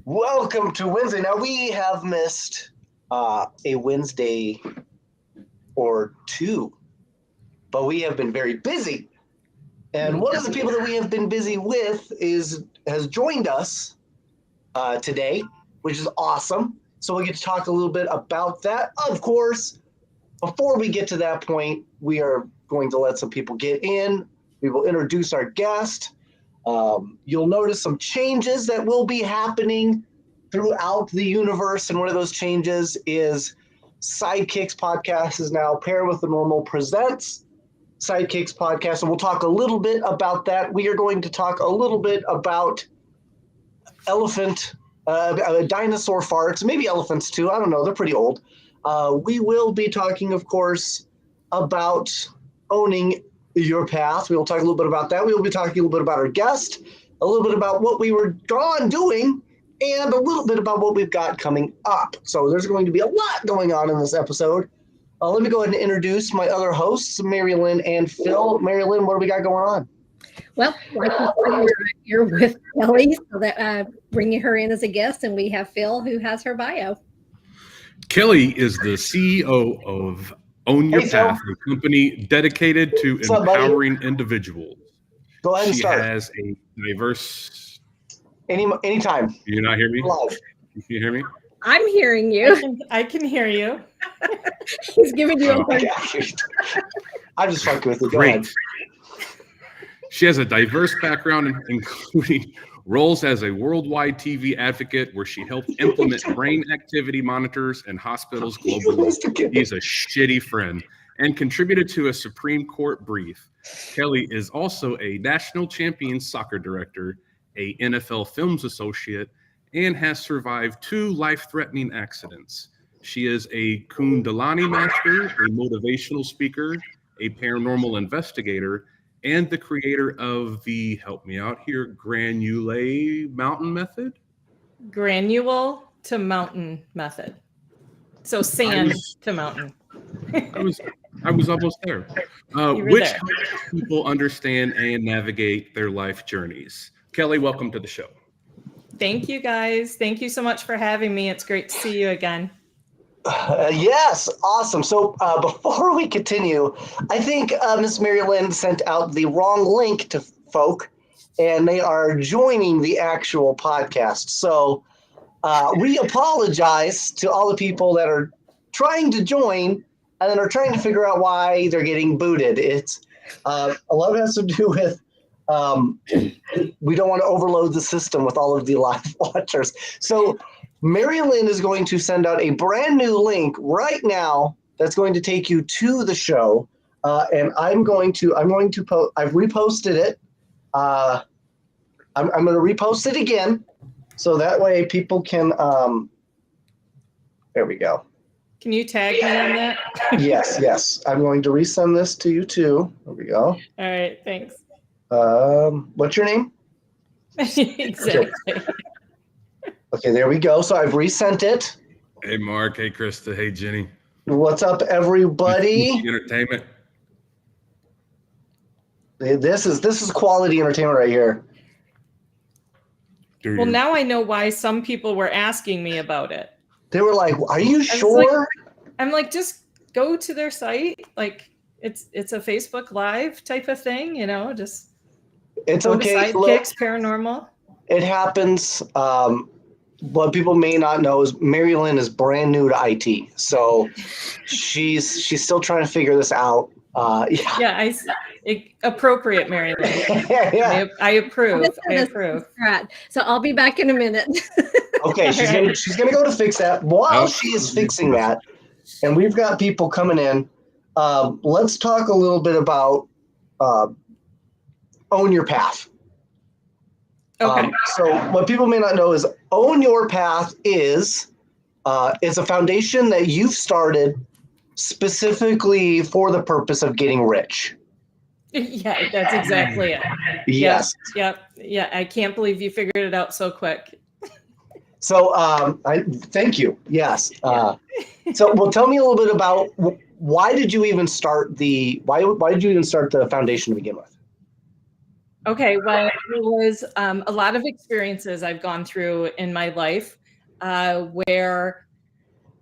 Welcome to Wednesday. Now, we have missed a Wednesday or two, but we have been very busy. And one of the people that we have been busy with has joined us today, which is awesome. So we get to talk a little bit about that. Of course, before we get to that point, we are going to let some people get in. We will introduce our guest. You'll notice some changes that will be happening throughout the universe, and one of those changes is Sidekicks Podcast is now Pair with the Normal presents Sidekicks Podcast, and we'll talk a little bit about that. We are going to talk a little bit about dinosaur farts, maybe elephants too. I don't know. They're pretty old. We will be talking, of course, about owning your path. We will talk a little bit about that. We will be talking a little bit about our guest, a little bit about what we were gone doing, and a little bit about what we've got coming up. So there's going to be a lot going on in this episode. Let me go ahead and introduce my other hosts, MaryLynn and Phil. MaryLynn, what do we got going on? Well, like you said, we're here with Kelly, so that bringing her in as a guest, and we have Phil, who has her bio. Kelly is the CEO of Own Your Path, a company dedicated to empowering individuals. Go ahead and start. She has a diverse... Anytime. Do you not hear me? Live. Can you hear me? I'm hearing you. I can hear you. He's giving you a hard I'm just fucking with you. Great. She has a diverse background, including roles as a worldwide TV advocate where she helped implement brain activity monitors in hospitals globally. He's a shitty friend and contributed to a Supreme Court brief. Kelly is also a national champion soccer director, a NFL films associate, and has survived 2 life-threatening accidents. She is a Kundalini master, a motivational speaker, a paranormal investigator, and the creator of the, help me out here, Granule Mountain Method? Granule to mountain method. So sand to mountain. I was almost there. Which helps people understand and navigate their life journeys. Kelly, welcome to the show. Thank you, guys. Thank you so much for having me. It's great to see you again. Yes, awesome. So before we continue, I think Miss MaryLynn sent out the wrong link to folk, and they are joining the actual podcast. So we apologize to all the people that are trying to join and then are trying to figure out why they're getting booted. It's a lot of it has to do with we don't want to overload the system with all of the live watchers. So MaryLynn is going to send out a brand new link right now that's going to take you to the show. And I'm going to post, I've reposted it. I'm going to repost it again. So that way people can, there we go. Can you tag me on that? Yes. I'm going to resend this to you too. There we go. All right. Thanks. What's your name? Exactly. Okay, there we go. So I've resent it. Hey, Mark. Hey, Krista. Hey, Jenny. What's up, everybody? Entertainment. This is quality entertainment right here. Well, now I know why some people were asking me about it. They were like, "Are you sure?" I'm like, just go to their site. Like, it's a Facebook Live type of thing, just. It's okay. Sidekicks Paranormal. It happens. what people may not know is MaryLynn is brand new to IT, so she's still trying to figure this out. Yeah, appropriate, MaryLynn. Yeah. I approve. I approve. Right. So I'll be back in a minute. Okay, she's gonna go to fix that. While she is fixing that, and we've got people coming in, let's talk a little bit about Own Your Path. Okay. So what people may not know is Own Your Path is it's a foundation that you've started specifically for the purpose of getting rich. Yeah, that's exactly it. Yes. Yep. Yeah. I can't believe you figured it out so quick. So I thank you. Yes. So well, tell me a little bit about why did you even start why did you even start the foundation to begin with? Okay, well, it was a lot of experiences I've gone through in my life where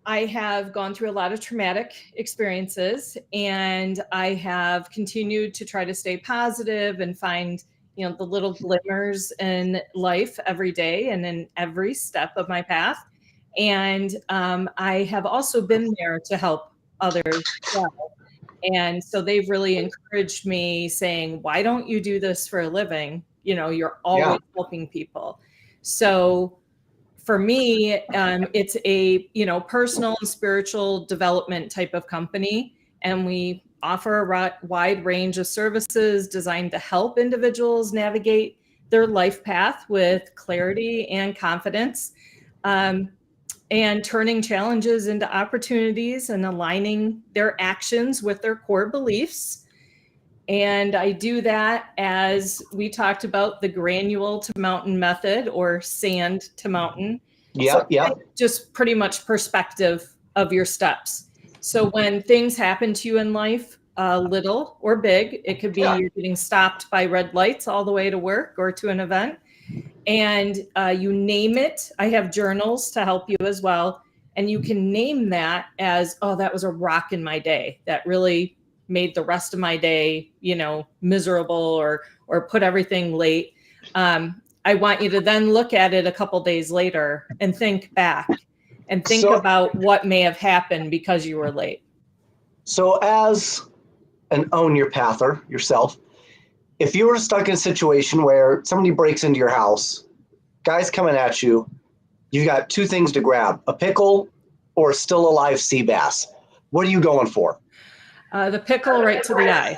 I have gone through a lot of traumatic experiences, and I have continued to try to stay positive and find, the little glimmers in life every day and in every step of my path. And I have also been there to help others as well. And so they've really encouraged me, saying, why don't you do this for a living? You're always helping people. So for me, it's a, personal and spiritual development type of company. And we offer a wide range of services designed to help individuals navigate their life path with clarity and confidence. And turning challenges into opportunities and aligning their actions with their core beliefs. And I do that as we talked about the granule to mountain method, or sand to mountain. Yeah. Just pretty much perspective of your steps. So when things happen to you in life, little or big, it could be you're getting stopped by red lights all the way to work or to an event. And you name it. I have journals to help you as well. And you can name that as, oh, that was a rock in my day. That really made the rest of my day, miserable or put everything late. I want you to then look at it a couple days later and think back and think about what may have happened because you were late. So as an Own Your Pather yourself, if you were stuck in a situation where somebody breaks into your house, guys coming at you, you got two things to grab, a pickle or a still alive sea bass. What are you going for? The pickle right to the eye.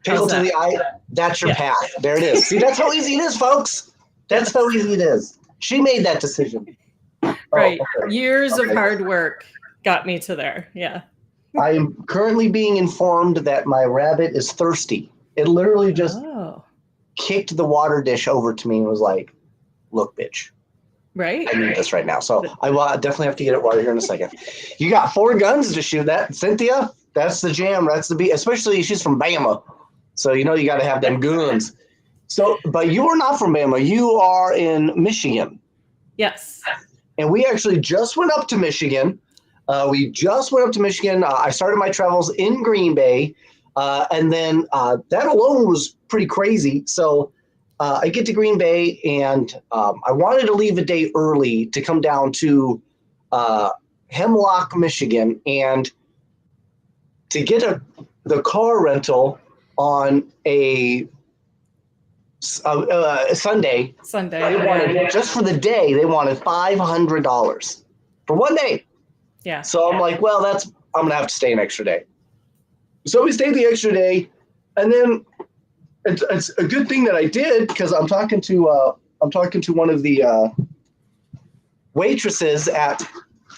Pickle to the eye, that's your path. There it is. See, that's how easy it is, folks. That's how easy it is. She made that decision. Right. Oh, okay. Years of hard work got me to there. Yeah. I am currently being informed that my rabbit is thirsty. It literally just kicked the water dish over to me and was like, look, bitch. Right. I need this right now. So I will definitely have to get it water here in a second. You got 4 guns to shoot that. Cynthia, that's the jam. That's the beat. Especially she's from Bama. So, you got to have them guns. So, but you are not from Bama. You are in Michigan. Yes. And we actually just went up to Michigan. I started my travels in Green Bay. And then that alone was pretty crazy. So I get to Green Bay, and I wanted to leave a day early to come down to Hemlock, Michigan, and to get the car rental on a Sunday. Just for the day, they wanted $500 for one day. Yeah. So I'm like, well, I'm gonna have to stay an extra day. So we stayed the extra day, and then it's a good thing that I did, because I'm talking to one of the waitresses at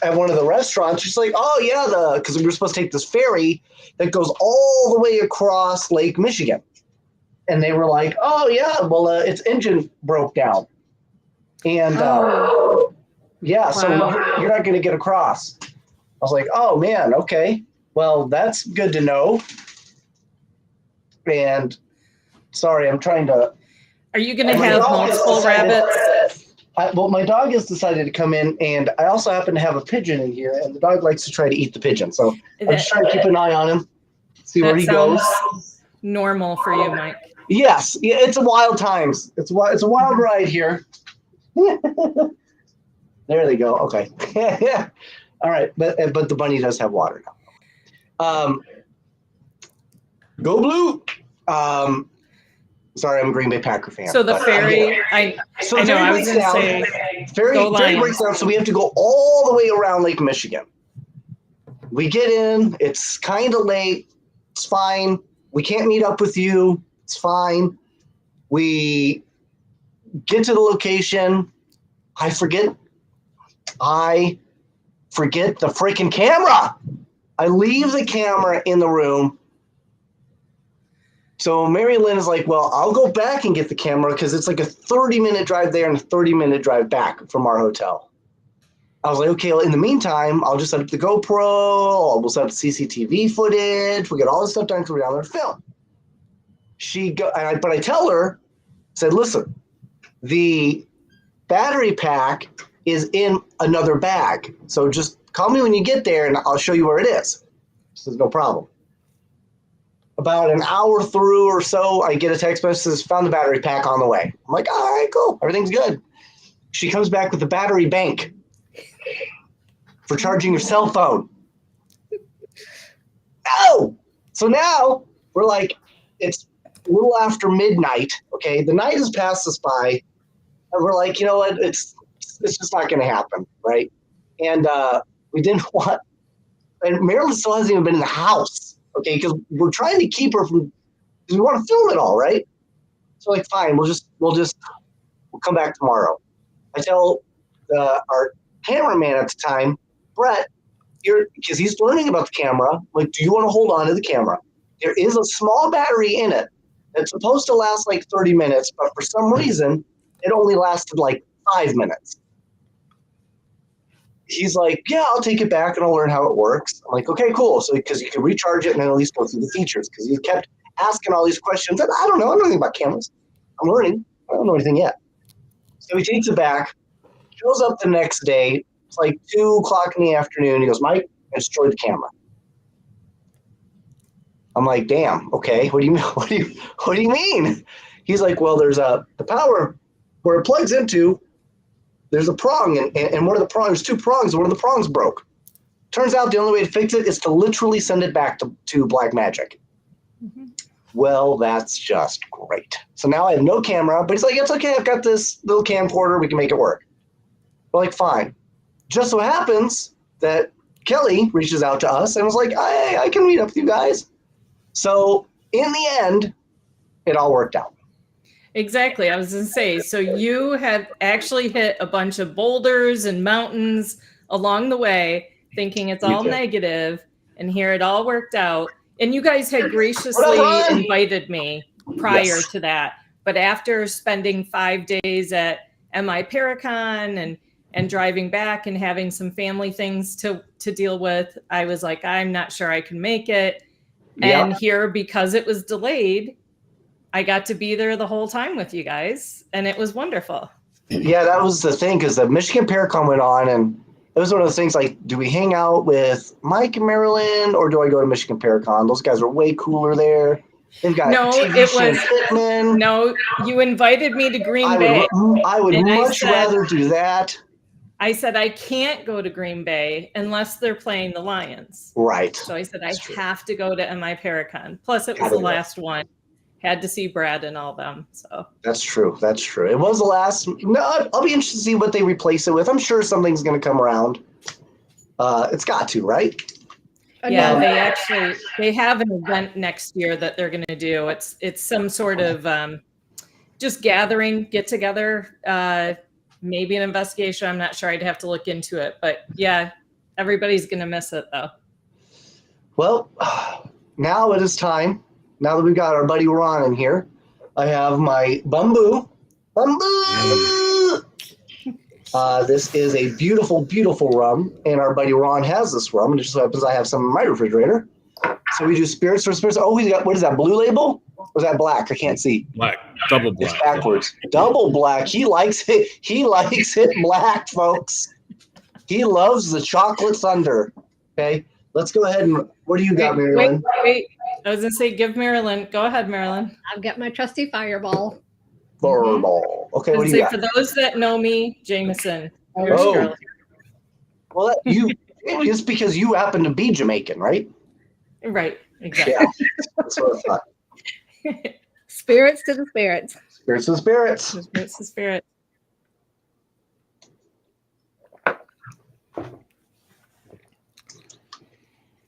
one of the restaurants. She's like, oh yeah, because we were supposed to take this ferry that goes all the way across Lake Michigan, and they were like, oh yeah, well its engine broke down, and so you're not going to get across. I was like, oh man, okay. Well, that's good to know. And sorry, I'm trying to. Are you going to have multiple rabbits? My dog has decided to come in, and I also happen to have a pigeon in here, and the dog likes to try to eat the pigeon. So I'm just trying to keep an eye on him, see where he goes. Normal for you, Mike. Yes, it's a wild times. It's a wild ride here. There they go. Okay. Yeah. All right. But the bunny does have water now. Go Blue. Sorry, I'm a Green Bay Packer fan. So the but, ferry, I know, I was going to say, ferry go Lions. breaks down, so we have to go all the way around Lake Michigan. We get in. It's kind of late. It's fine. We can't meet up with you. It's fine. We get to the location. I forget the freaking camera. I leave the camera in the room. So MaryLynn is like, well, I'll go back and get the camera because it's like a 30-minute drive there and a 30-minute drive back from our hotel. I was like, okay, well, in the meantime, I'll just set up the GoPro. We'll set up CCTV footage. We'll get all this stuff done because we're down there to film. But I tell her, said, listen, the battery pack is in another bag. So just call me when you get there and I'll show you where it is. She says, no problem. About an hour through or so, I get a text message that says, found the battery pack on the way. I'm like, all right, cool. Everything's good. She comes back with the battery bank for charging your cell phone. No! So now we're like, it's a little after midnight, okay? The night has passed us by, and we're like, you know what? It's just not going to happen, right? And we didn't want, and MaryLynn still hasn't even been in the house, okay? Because we're trying to keep her from, because we want to film it all, right? So like, fine, we'll come back tomorrow. I tell our cameraman at the time, Brett, because he's learning about the camera, like, do you want to hold on to the camera? There is a small battery in it that's supposed to last like 30 minutes, but for some reason, it only lasted like 5 minutes. He's like, yeah, I'll take it back and I'll learn how it works. I'm like, okay, cool. So because you can recharge it and then at least go through the features, because he kept asking all these questions. And I don't know anything about cameras. I'm learning. I don't know anything yet. So he takes it back, shows up the next day. It's like 2:00 in the afternoon. He goes, Mike, I destroyed the camera. I'm like, damn, okay. What do you mean? He's like, well, there's the power where it plugs into, there's a prong, and one of the prongs, there's 2 prongs, and one of the prongs broke. Turns out the only way to fix it is to literally send it back to Black Magic. Mm-hmm. Well, that's just great. So now I have no camera, but he's like, it's okay, I've got this little camcorder, we can make it work. We're like, fine. Just so happens that Kelly reaches out to us and was like, hey, I can meet up with you guys. So in the end, it all worked out. Exactly. I was going to say, so you have actually hit a bunch of boulders and mountains along the way, thinking it's all negative, and here it all worked out. And you guys had graciously invited me prior to that. But after spending 5 days at MyParacon and driving back and having some family things to deal with, I was like, I'm not sure I can make it. And here, because it was delayed, I got to be there the whole time with you guys, and it was wonderful. Yeah, that was the thing, because the Michigan Paracon went on, and it was one of those things like, do we hang out with Mike and MaryLynn, or do I go to Michigan Paracon? Those guys are way cooler there. They've got No, you invited me to Green Bay. I would much rather do that. I said, I can't go to Green Bay unless they're playing the Lions. Right. So I said, I have to go to MyParacon. Plus, it was the last one. Had to see Brad and all them. So that's true. That's true. It was the last. No, I'll be interested to see what they replace it with. I'm sure something's going to come around. It's got to, right? Yeah, they have an event next year that they're going to do. It's some sort of just gathering, get together, maybe an investigation. I'm not sure. I'd have to look into it. But yeah, everybody's going to miss it though. Well, now it is time. Now that we've got our buddy Ron in here, I have my Bamboo. This is a beautiful, beautiful rum, and our buddy Ron has this rum, and it just so happens I have some in my refrigerator. So we do spirits for spirits. Oh, he's got, what is that, blue label? Or is that black? I can't see. Black, double black. It's backwards. Double black. He likes it. He likes it black, folks. He loves the chocolate thunder. Okay, let's go ahead and, what do you got, MaryLynn? Wait. I was going to say, give MaryLynn. Go ahead, MaryLynn. I've got my trusty Fireball. Fireball. Okay, what do you got? For those that know me, Jameson, Here's Oh. Charlie. Well, it's because you happen to be Jamaican, right? Right, exactly. Yeah, that's what I thought. Spirits to the spirits. Spirits and spirits. Spirits to spirit.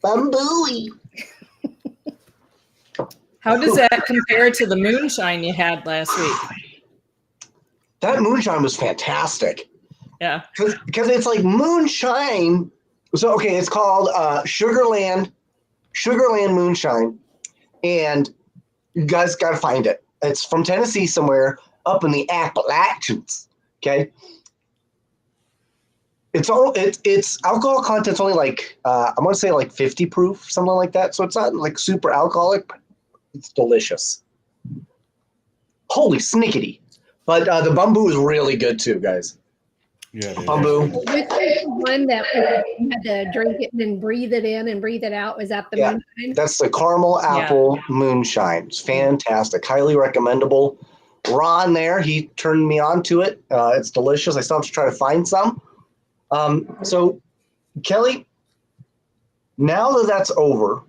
Bambooey. How does that compare to the moonshine you had last week? That moonshine was fantastic. Yeah. Because it's like moonshine. So, okay, it's called Sugarland Moonshine. And you guys got to find it. It's from Tennessee somewhere up in the Appalachians. Okay. Its alcohol content's only like, I want to say like 50 proof, something like that. So it's not like super alcoholic, but it's delicious. Holy snickety. But the bamboo is really good too, guys. Yeah, it is. Bamboo. Which is the one that you had to drink it and then breathe it in and breathe it out? Was that the Yeah. moonshine? That's the caramel apple moonshine. It's fantastic. Highly recommendable. Ron there, he turned me on to it. It's delicious. I still have to try to find some. So, Kelly, now that that's over,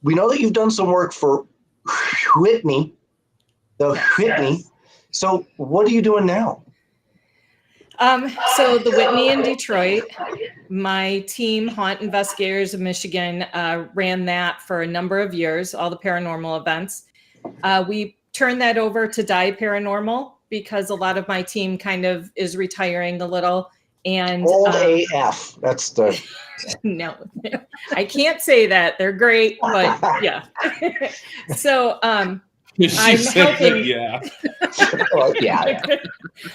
we know that you've done some work for Whitney, Whitney. So, what are you doing now? So the Whitney in Detroit, my team, Haunt Investigators of Michigan, ran that for a number of years, all the paranormal events. We turned that over to Die Paranormal because a lot of my team kind of is retiring a little. And Old AF. That's the. No, I can't say that. They're great, but yeah. So I'm helping. Yeah. Well, yeah.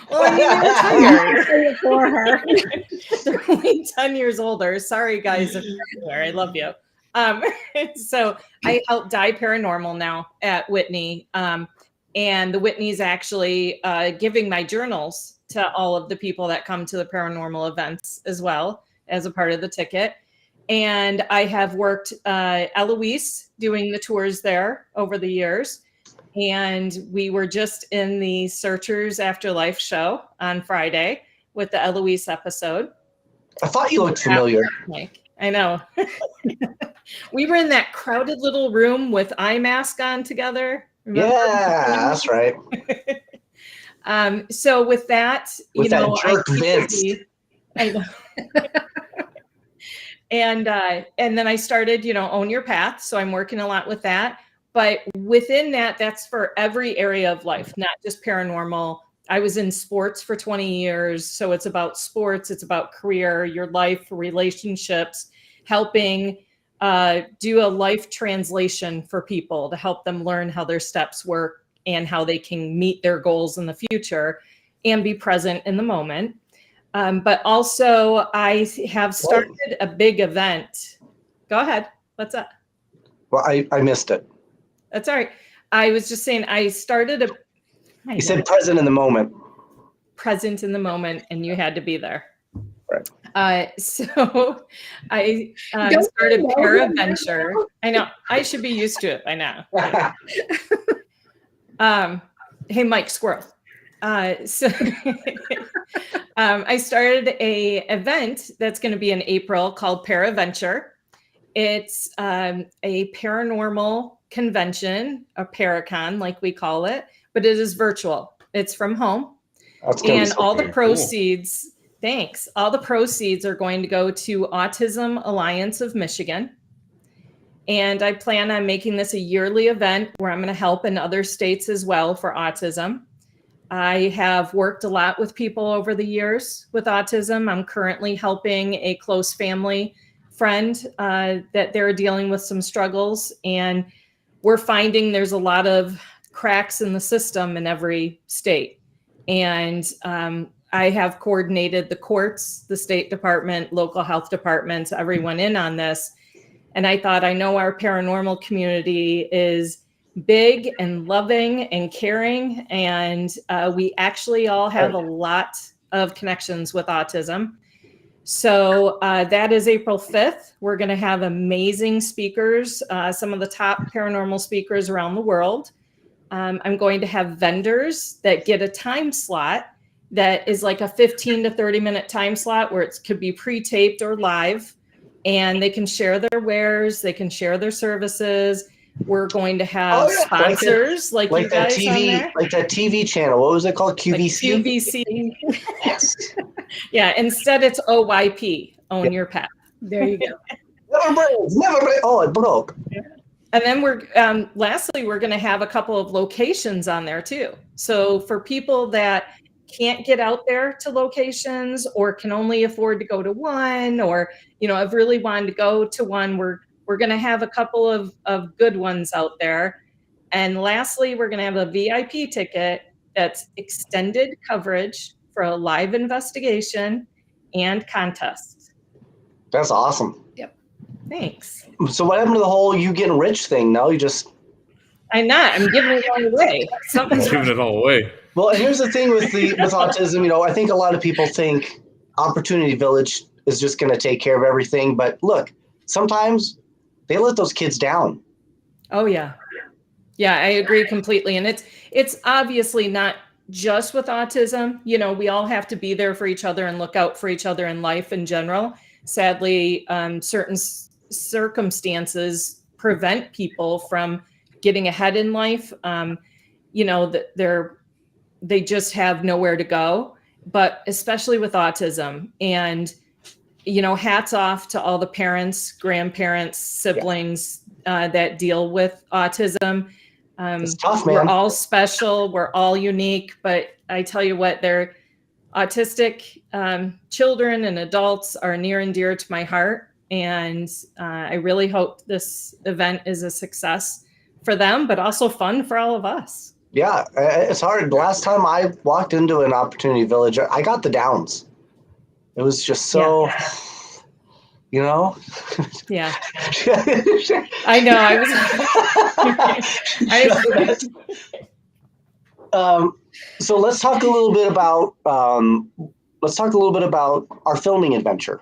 Well, I mean, they're Say it for her. They're only 10 years older. Sorry, guys, if you're there. I love you. So I help Die Paranormal now at Whitney. And the Whitney's actually giving my journals to all of the people that come to the paranormal events as well as a part of the ticket. And I have worked Eloise doing the tours there over the years. And we were just in the Searchers Afterlife show on Friday with the Eloise episode. I thought you looked familiar. I know. We were in that crowded little room with eye mask on together. Remember? Yeah, that's right. So with that, With that jerk Vince. I know. And then I started, Own Your Path. So I'm working a lot with that. But within that, that's for every area of life, not just paranormal. I was in sports for 20 years. So it's about sports. It's about career, your life, relationships, helping do a life translation for people to help them learn how their steps work and how they can meet their goals in the future and be present in the moment. But also I have started a big event. Go ahead. What's up? Well, I missed it. That's all right. I was just saying I started You said present in the moment. Present in the moment, and you had to be there. Right. So I started Paraventure. I know I should be used to it by now. Hey, Mike Squirrel. So I started a event that's going to be in April called Paraventure. It's a paranormal convention, a Paracon, like we call it, but it is virtual. It's from home. And all the proceeds, thanks. All the proceeds are going to go to Autism Alliance of Michigan. And I plan on making this a yearly event where I'm going to help in other states as well for autism. I have worked a lot with people over the years with autism. I'm currently helping a close family friend that they're dealing with some struggles. And we're finding there's a lot of cracks in the system in every state. And I have coordinated the courts, the State Department, local health departments, everyone in on this. And I thought, I know our paranormal community is big and loving and caring. And we actually all have a lot of connections with autism. So that is April 5th. We're going to have amazing speakers, some of the top paranormal speakers around the world. I'm going to have vendors that get a time slot. that is like a 15 to 30-minute time slot where it could be pre-taped or live, and they can share their wares, they can share their services. We're going to have sponsors like you guys TV, on there. like that TV channel. What was it called? QVC? Like QVC. Yes. Yeah, instead it's OYP, Own Your Pet. There you go. Never break. Oh, it broke. And then lastly, we're going to have a couple of locations on there too. So for people that can't get out there to locations or can only afford to go to one, or, I've really wanted to go to one, we're going to have a couple of good ones out there. And lastly, we're going to have a VIP ticket that's extended coverage for a live investigation and contest. That's awesome. Yep. Thanks. So what happened to the whole you getting rich thing? No, you just... I'm giving it all away. Something's giving it all away. Well, and here's the thing with autism, I think a lot of people think Opportunity Village is just going to take care of everything. But look, sometimes they let those kids down. Oh, yeah. Yeah, I agree completely. And it's obviously not just with autism. We all have to be there for each other and look out for each other in life in general. Sadly, certain circumstances prevent people from getting ahead in life. They just have nowhere to go, but especially with autism. And, hats off to all the parents, grandparents, siblings that deal with autism. It's tough, man. We're all special. We're all unique. But I tell you what, they're autistic children and adults are near and dear to my heart. And I really hope this event is a success for them, but also fun for all of us. Yeah, it's hard. The last time I walked into an Opportunity Village, I got the downs. It was just so, Yeah. I know. So let's talk a little bit about our filming adventure.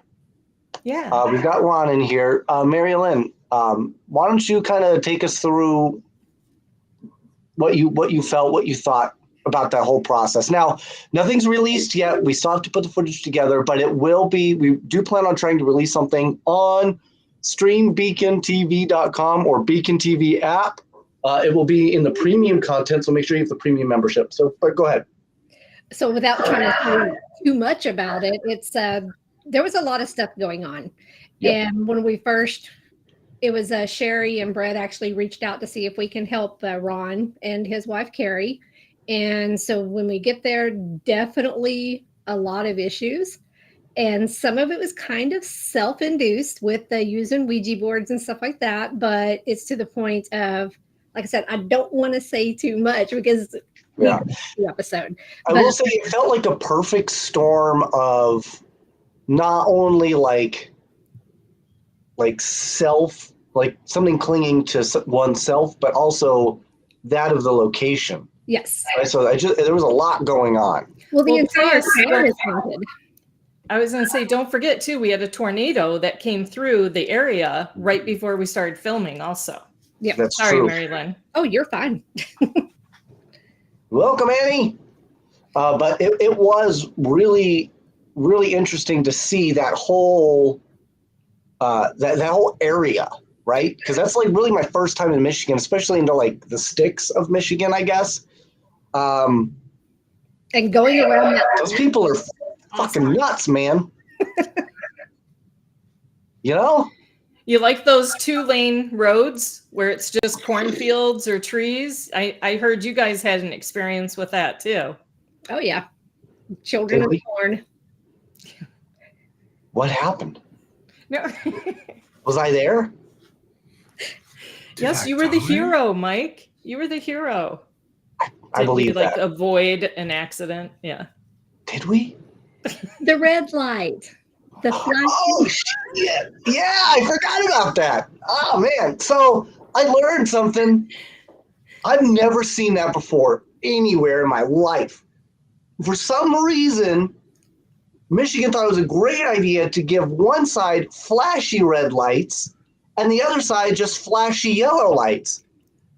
Yeah. We've got Ron in here. MaryLynn, why don't you kind of take us through what you felt, what you thought about that whole process. Now, nothing's released yet. We still have to put the footage together, but it will be. We do plan on trying to release something on streambeacontv.com or Beacon TV app. It will be in the premium content, so make sure you have the premium membership. So, but go ahead. So without trying to say too much about it, it's there was a lot of stuff going on. Yep. And when it was Sherry and Brett actually reached out to see if we can help Ron and his wife, Carrie. And so when we get there, definitely a lot of issues. And some of it was kind of self-induced with using Ouija boards and stuff like that. But it's to the point of, like I said, I don't want to say too much because the episode. I will say it felt like a perfect storm of not only like self, like something clinging to oneself, but also that of the location. Yes. Right? So there was a lot going on. Well, the entire town is haunted. I was going to say, don't forget too, we had a tornado that came through the area right before we started filming also. Yeah. That's Sorry, true. MaryLynn. Oh, you're fine. Welcome, Annie. But it was really, really interesting to see that whole that whole area, right? Because that's like really my first time in Michigan, especially into like the sticks of Michigan, I guess. And going around that. Those people are fucking nuts, man. You like those 2-lane roads where it's just cornfields or trees? I heard you guys had an experience with that too. Oh, yeah. Children of the corn. What happened? No. Was I there? Yes, you were the hero, Mike. You were the hero. I believe that. Did we avoid an accident? Yeah. Did we? The red light. The flash. Oh, shit. Yeah, I forgot about that. Oh, man. So I learned something. I've never seen that before anywhere in my life. For some reason, Michigan thought it was a great idea to give one side flashy red lights and the other side just flashy yellow lights.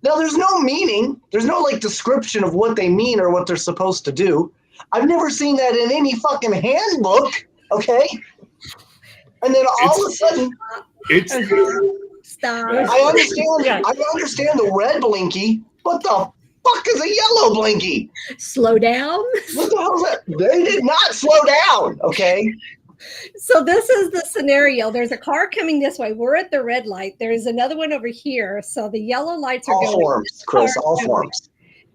Now, there's no meaning. There's no description of what they mean or what they're supposed to do. I've never seen that in any fucking handbook. Okay. And then all of a sudden, It's Stop. I understand. Yeah. I understand the red blinky. What the fuck is a yellow blinky? Slow down. What the hell is that? They did not slow down. Okay. So this is the scenario. There's a car coming this way. We're at the red light. There's another one over here. So the yellow lights are All going. forms, Chris. Car All going. forms.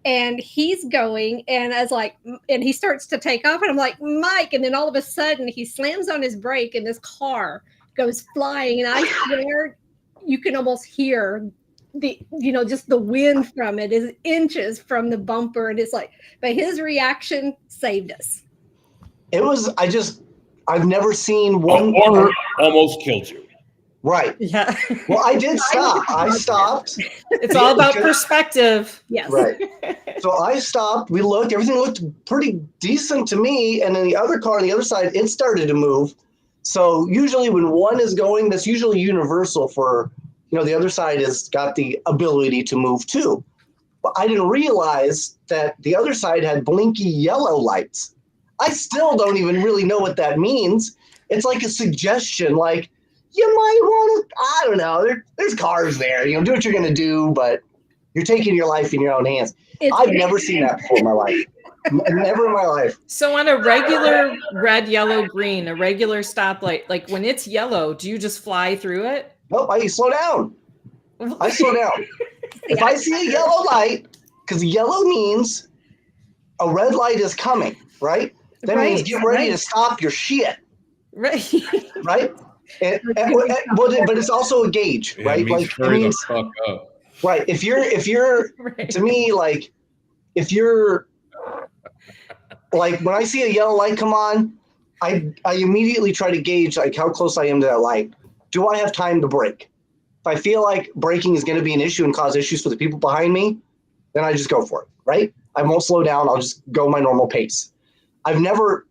And he's going, and I was like, and he starts to take off, and I'm like, Mike, and then all of a sudden he slams on his brake, and this car goes flying, and I swear you can almost hear the, just the wind from it is inches from the bumper, and it's like, but his reaction saved us. It was. I've never seen one. or almost killed you. Right. Yeah. Well, I did stop. I stopped. It's all about perspective. Yes. Right. So I stopped. We looked. Everything looked pretty decent to me. And then the other car on the other side, it started to move. So usually when one is going, that's usually universal for, the other side has got the ability to move too. But I didn't realize that the other side had blinky yellow lights. I still don't even really know what that means. It's like a suggestion, like, you might want to, I don't know, there's cars there. Do what you're going to do, but you're taking your life in your own hands. I've never seen that before in my life. Never in my life. So on a regular red, yellow, green, a regular stoplight, like when it's yellow, do you just fly through it? Nope, I slow down. I slow down. If I see a yellow light, because yellow means a red light is coming, right? That means get ready to stop your shit. Right. Right? But it's also a gauge, right? It means Like hurry the fuck up. Right. If you're Right. to me, like, if you're like, when I see a yellow light come on, I immediately try to gauge like how close I am to that light. Do I have time to brake? If I feel like braking is going to be an issue and cause issues for the people behind me, then I just go for it, right? I won't slow down. I'll just go my normal pace. I've never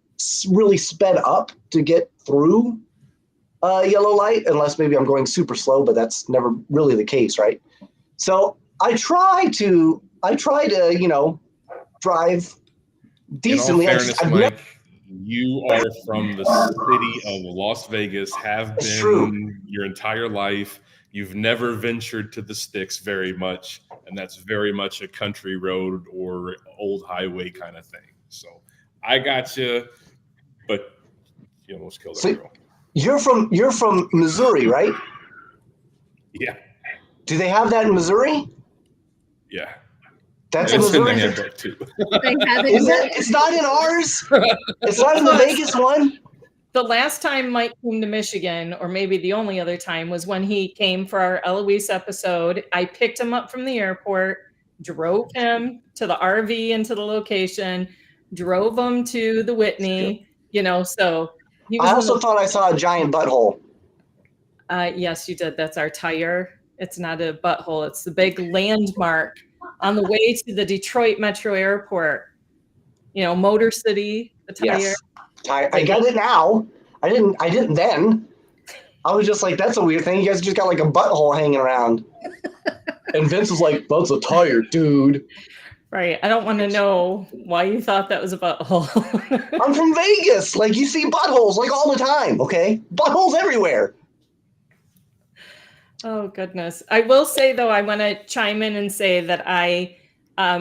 really sped up to get through a yellow light, unless maybe I'm going super slow, but that's never really the case, right? So I try to, drive decently. In all fairness, Mike, you are from the city of Las Vegas, have been your entire life. You've never ventured to the sticks very much, and that's very much a country road or old highway kind of thing. So I got you, but you almost killed that girl. You're from Missouri, right? Yeah. Do they have that in Missouri? Yeah. That's in Missouri. the handbook too. It's not in ours. It's not in the Vegas one. The last time Mike came to Michigan, or maybe the only other time, was when he came for our Eloise episode. I picked him up from the airport, drove him to the RV and to the location, drove him to the Whitney, so he was I also thought I saw a giant butthole. Yes, you did. That's our tire. It's not a butthole. It's the big landmark on the way to the Detroit Metro Airport. Motor City, the tire. Yes. I got it now. I didn't then. I was just like, that's a weird thing. You guys just got like a butthole hanging around. And Vince was like, that's a tire, dude. Right. I don't want to know why you thought that was a butthole. I'm from Vegas. Like, you see buttholes like all the time, okay? Buttholes everywhere. Oh, goodness. I will say, though, I want to chime in and say that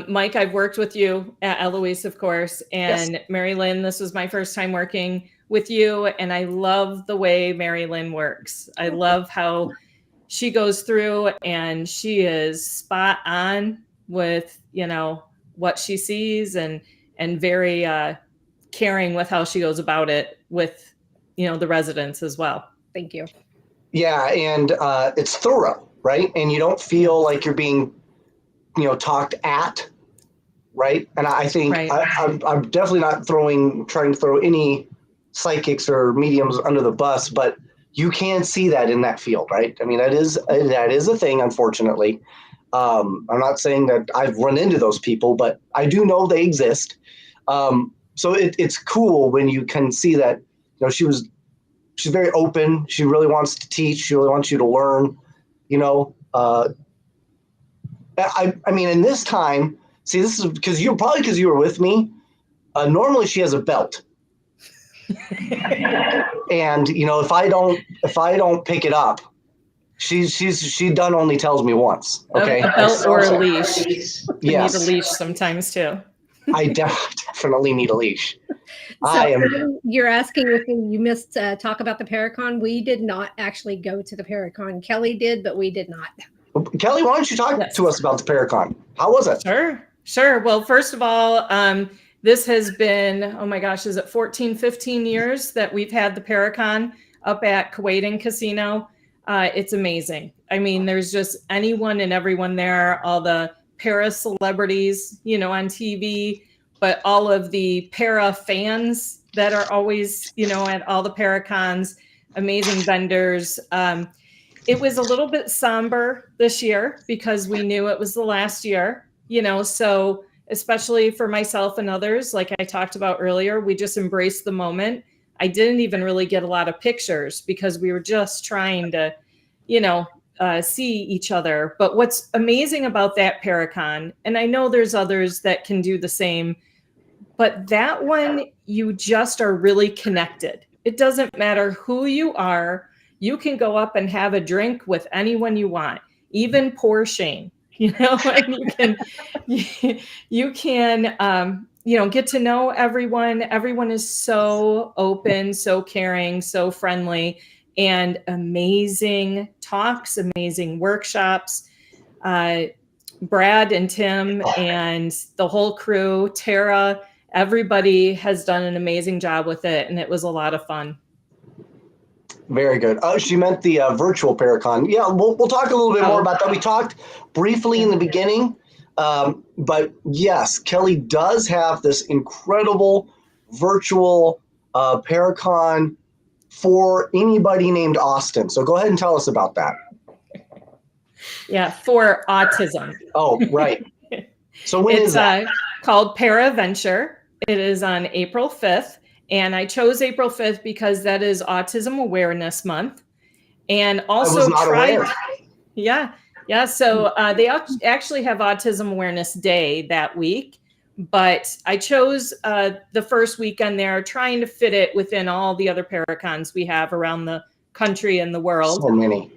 Mike, I've worked with you at Eloise, of course, and yes. MaryLynn, this was my first time working with you, and I love the way MaryLynn works. I love how she goes through, and she is spot on with, what she sees, and very caring with how she goes about it with, the residents as well. Thank you. Yeah, and it's thorough, right? And you don't feel like you're being talked at, right? And I think right. I'm definitely not trying to throw any psychics or mediums under the bus, but you can see that in that field, right? I mean, that is a thing, unfortunately. I'm not saying that I've run into those people, but I do know they exist. So it's cool when you can see that, she's very open. She really wants to teach. She really wants you to learn, I mean, in this time, see, this is because you were with me. Normally she has a belt. And if I don't pick it up, she done only tells me once. Okay. A belt or a leash. You Yes. need a leash sometimes too. I definitely need a leash. So you're asking if you missed talk about the Paracon. We did not actually go to the Paracon. Kelly did, but we did not. Kelly, why don't you talk to us about the Paracon? How was it? Sure. Well, first of all, this has been, oh my gosh, is it 14, 15 years that we've had the Paracon up at Kuwaitan Casino? It's amazing. I mean, there's just anyone and everyone there, all the para celebrities, on TV, but all of the para fans that are always, at all the Paracons, amazing vendors. It was a little bit somber this year because we knew it was the last year, so especially for myself and others, like I talked about earlier, we just embraced the moment. I didn't even really get a lot of pictures because we were just trying to, see each other. But what's amazing about that Paracon, and I know there's others that can do the same, but that one, you just are really connected. It doesn't matter who you are. You can go up and have a drink with anyone you want, even poor Shane, and you can, get to know everyone. Everyone is so open, so caring, so friendly, and amazing talks, amazing workshops. Brad and Tim and the whole crew, Tara, everybody has done an amazing job with it, and it was a lot of fun. Very good. She meant the virtual Paracon. Yeah, we'll talk a little bit more about that. We talked briefly in the beginning, but yes, Kelly does have this incredible virtual Paracon for anybody named Austin. So go ahead and tell us about that. Yeah, for autism. Oh, right. So when is that? It's called Paraventure. It is on April 5th. And I chose April 5th because that is Autism Awareness Month. And also I was not aware. Yeah. So they actually have Autism Awareness Day that week. But I chose the first weekend there, trying to fit it within all the other Paracons we have around the country and the world. So many.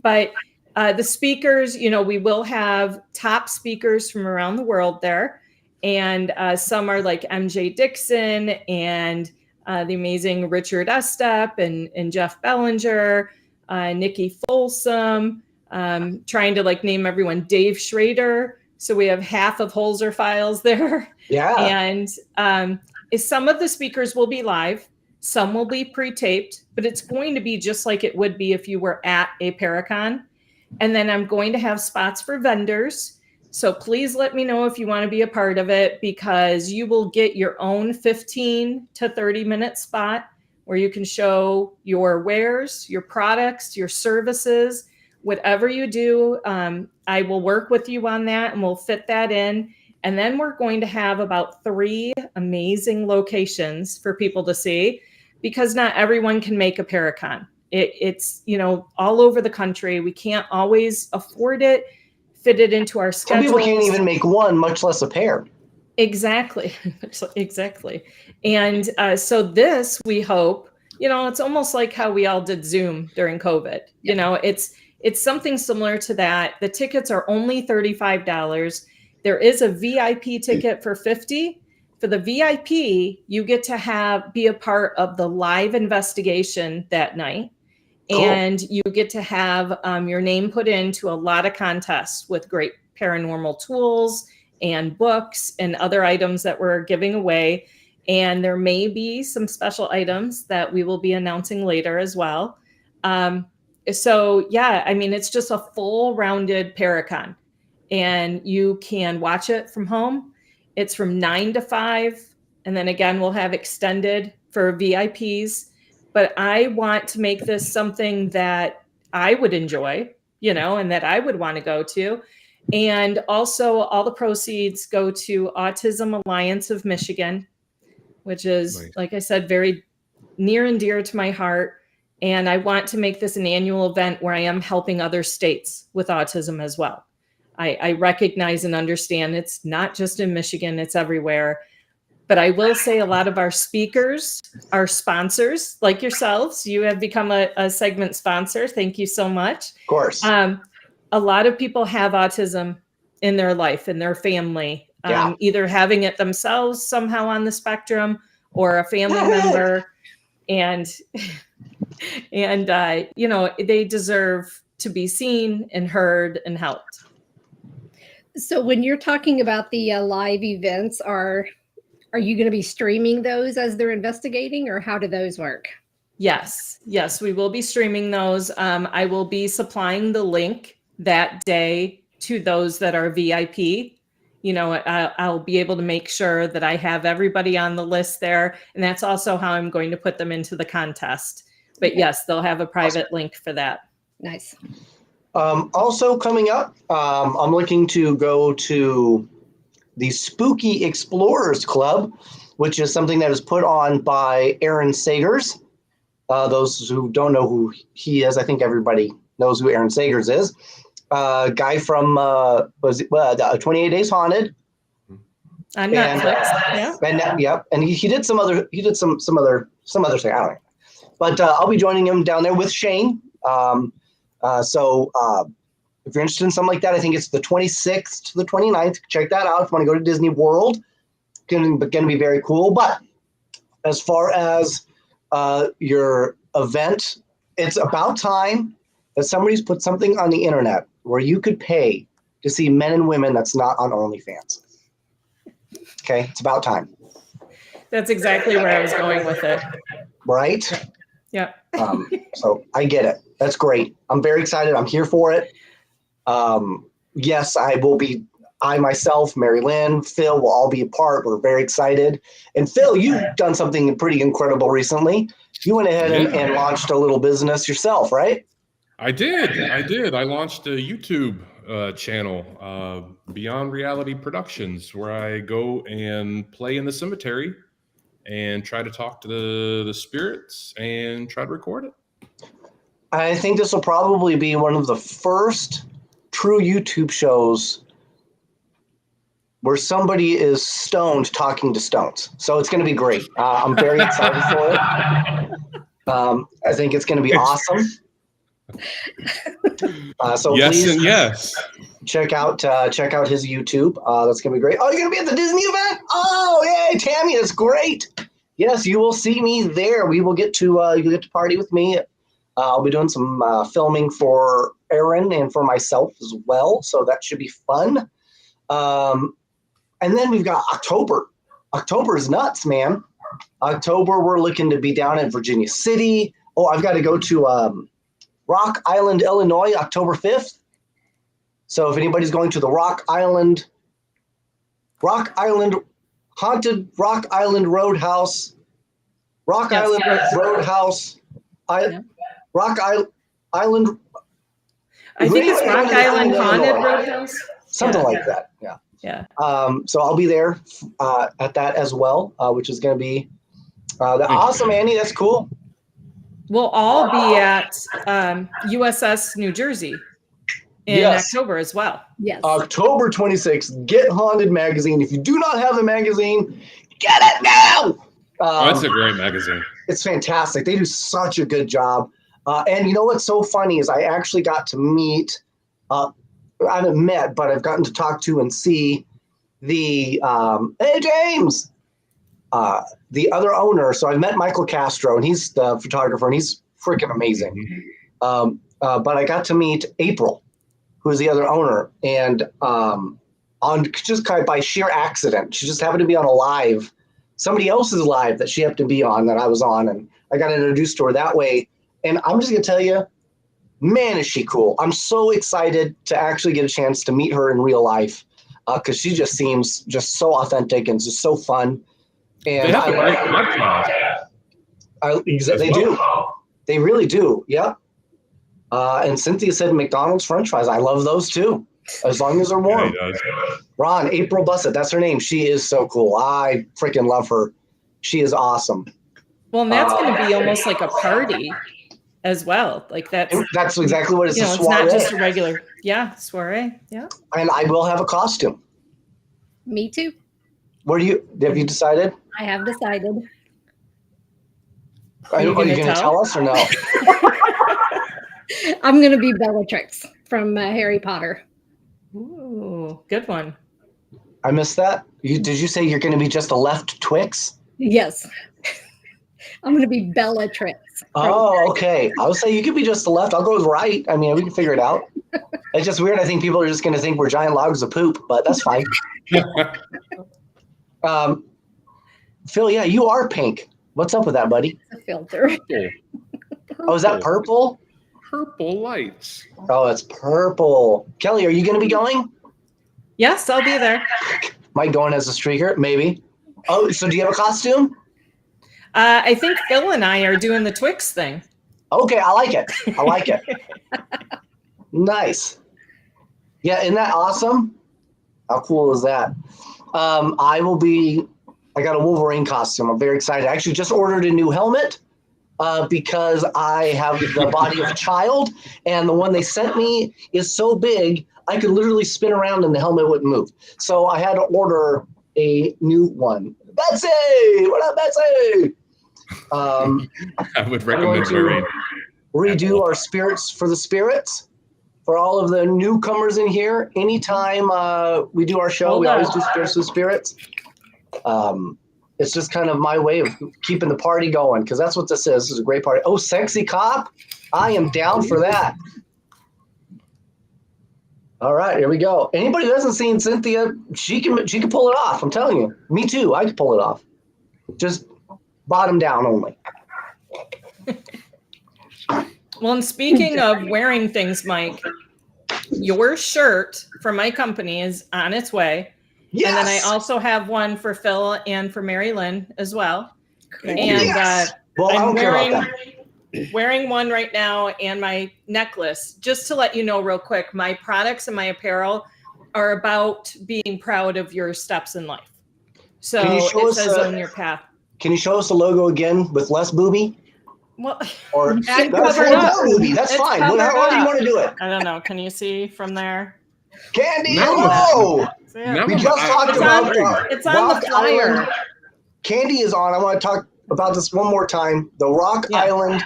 But the speakers, we will have top speakers from around the world there. And some are like MJ Dixon and the amazing Richard Estep and Jeff Bellinger, Nikki Folsom, trying to name everyone, Dave Schrader. So we have half of Holzer Files there. Yeah. And some of the speakers will be live. Some will be pre-taped, but it's going to be just like it would be if you were at a Paracon. And then I'm going to have spots for vendors. So please let me know if you want to be a part of it, because you will get your own 15 to 30-minute spot where you can show your wares, your products, your services, whatever you do. I will work with you on that and we'll fit that in. And then we're going to have about 3 amazing locations for people to see, because not everyone can make a Paracon. It's all over the country. We can't always afford it, fit it into our schedules. Some people can't even make one, much less a pair. Exactly. And so this, we hope, it's almost like how we all did Zoom during COVID. It's something similar to that. The tickets are only $35. There is a VIP ticket for $50. For the VIP, you get to be a part of the live investigation that night. Cool. And you get to have your name put into a lot of contests with great paranormal tools and books and other items that we're giving away. And there may be some special items that we will be announcing later as well. So yeah, it's just a full rounded Paracon, and you can watch it from home. It's from 9 to 5. And then again, we'll have extended for VIPs. But I want to make this something that I would enjoy, and that I would want to go to. And also all the proceeds go to Autism Alliance of Michigan, which is, nice. Like I said, very near and dear to my heart. And I want to make this an annual event where I am helping other states with autism as well. I recognize and understand it's not just in Michigan, it's everywhere. But I will say a lot of our speakers are sponsors like yourselves. You have become a segment sponsor. Thank you so much. Of course. A lot of people have autism in their life, in their family, either having it themselves somehow on the spectrum or a family member. And they deserve to be seen and heard and helped. So when you're talking about the live events, are you going to be streaming those as they're investigating, or how do those work? Yes, we will be streaming those. I will be supplying the link that day to those that are VIP. I'll be able to make sure that I have everybody on the list there. And that's also how I'm going to put them into the contest. But yes, they'll have a private link for that. Nice. Also coming up, I'm looking to go to the Spooky Explorers Club, which is something that is put on by Aaron Sagers. Those who don't know who he is, I think everybody knows who Aaron Sagers is. Guy from 28 Days Haunted. On Netflix. And he did some other thing. I don't know, but I'll be joining him down there with Shane. So if you're interested in something like that, I think it's the 26th to the 29th. Check that out if you want to go to Disney World. Going to be very cool. But as far as your event, it's about time that somebody's put something on the internet where you could pay to see men and women that's not on OnlyFans. Okay, it's about time. That's exactly where I was going with it. Right? Yeah. So I get it. That's great. I'm very excited. I'm here for it. Yes, I will be. I myself, MaryLynn, Phil will all be a part. We're very excited. And Phil, you've done something pretty incredible recently. You went ahead and launched a little business yourself, right? I did. I launched a YouTube channel, Beyond Reality Productions, where I go and play in the cemetery and try to talk to the spirits and try to record it. I think this will probably be one of the first true YouTube shows where somebody is stoned talking to stones. So it's going to be great. I'm very excited for it. I think it's going to be awesome. So yes, please, and yes, check out his YouTube. That's going to be great. Oh, you're going to be at the Disney event? Oh, yay, Tammy, that's great. Yes, you will see me there. We will get to you get to party with me. I'll be doing some filming for Aaron and for myself as well, so that should be fun. And then we've got October. October is nuts, man. October, we're looking to be down in Virginia City. Oh, I've got to go to Rock Island, Illinois, October 5th. So if anybody's going to the Rock Island Haunted Rock Island Roadhouse, Rock Island Roadhouse, Rock Island. I think it's Rock Island Haunted Roadhouse. Something like that. Yeah. Yeah. So I'll be there at that as well, which is going to be awesome, Annie. That's cool. We'll all be at USS New Jersey in October as well. Yes. October 26th. Get Haunted magazine. If you do not have a magazine, get it now. That's a great magazine. It's fantastic. They do such a good job. And you know what's so funny is I actually got to meet, I haven't met, but I've gotten to talk to and see the, hey, James, the other owner. So I met Michael Castro, and he's the photographer, and he's freaking amazing. But I got to meet April, who is the other owner. And on just kind of by sheer accident, she just happened to be on a live, somebody else's live that she happened to be on that I was on. And I got introduced to her that way. And I'm just going to tell you, man, is she cool. I'm so excited to actually get a chance to meet her in real life because she just seems just so authentic and just so fun. And they have a great podcast. They do. They really do. Yep. And Cynthia said McDonald's French fries. I love those too, as long as they're warm. Yeah, Ron, April Bussett, that's her name. She is so cool. I freaking love her. She is awesome. Well, and that's going to be almost like a party as well. Like that's exactly what it's. It's not just a regular, soiree. Yeah. And I will have a costume. Me too. Have you decided? I have decided. Are you going to tell us or no? I'm going to be Bellatrix from Harry Potter. Ooh, good one. I missed that. Did you say you're going to be just a left Twix? Yes. I'm going to be Bellatrix. Oh, okay. I would say you could be just the left. I'll go with right. I mean, we can figure it out. It's just weird. I think people are just going to think we're giant logs of poop, but that's fine. Phil, yeah, you are pink. What's up with that, buddy? It's a filter. Oh, is that purple? Purple lights. Oh, it's purple. Kelly, are you going to be going? Yes, I'll be there. Mike going as a streaker? Maybe. Oh, so do you have a costume? I think Phil and I are doing the Twix thing. Okay, I like it. I like it. Nice. Yeah, isn't that awesome? How cool is that? I got a Wolverine costume. I'm very excited. I actually just ordered a new helmet because I have the body of a child, and the one they sent me is so big, I could literally spin around and the helmet wouldn't move. So I had to order a new one. Betsy! What up, Betsy? I would recommend wearing. Redo our spirits for the spirits. For all of the newcomers in here, anytime we do our show, we always do spirits for the spirits. It's just kind of my way of keeping the party going, because that's what this is. This is a great party. Oh, sexy cop. I am down for that. All right, here we go. Anybody who hasn't seen Cynthia, she can pull it off. I'm telling you. Me too. I can pull it off. Just bottom down only. Well, and speaking of wearing things, Mike, your shirt from my company is on its way. Yes. And then I also have one for Phil and for MaryLynn as well. And yes. Well, I I'm don't care about wearing one right now and my necklace. Just to let you know real quick, my products and my apparel are about being proud of your steps in life. So it says own your path. Can you show us the logo again with less booby? Well, Or I'm that's covered up. booby. That's It's fine. covered However you up. want to do it. I don't know. Can you see from there? Candy, No. hello. Never We just mind. talked about It's on Rock the flyer. Island. Candy is on. I want to talk about this one more time. The Rock Island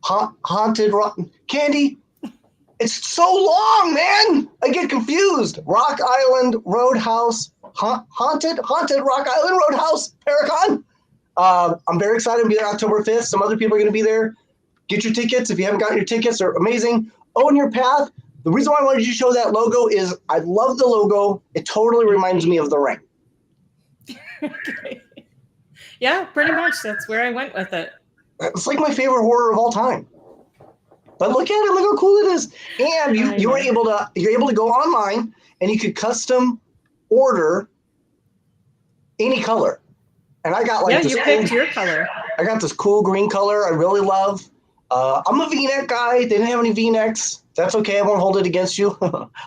haunted rock. Candy, it's so long, man. I get confused. Rock Island Roadhouse, haunted Rock Island Roadhouse, Paracon. I'm very excited to be there October 5th. Some other people are going to be there. Get your tickets. If you haven't gotten your tickets, they're amazing. Own your path. The reason why I wanted you to show that logo is I love the logo. It totally reminds me of the ring. Okay. Yeah, pretty much. That's where I went with it. It's like my favorite horror of all time. But look at it. Look how cool it is. And you're able to go online and you could custom order any color. And I got like this. You picked your color. I got this cool green color I really love. I'm a V-neck guy. They didn't have any V-necks. That's okay. I won't hold it against you.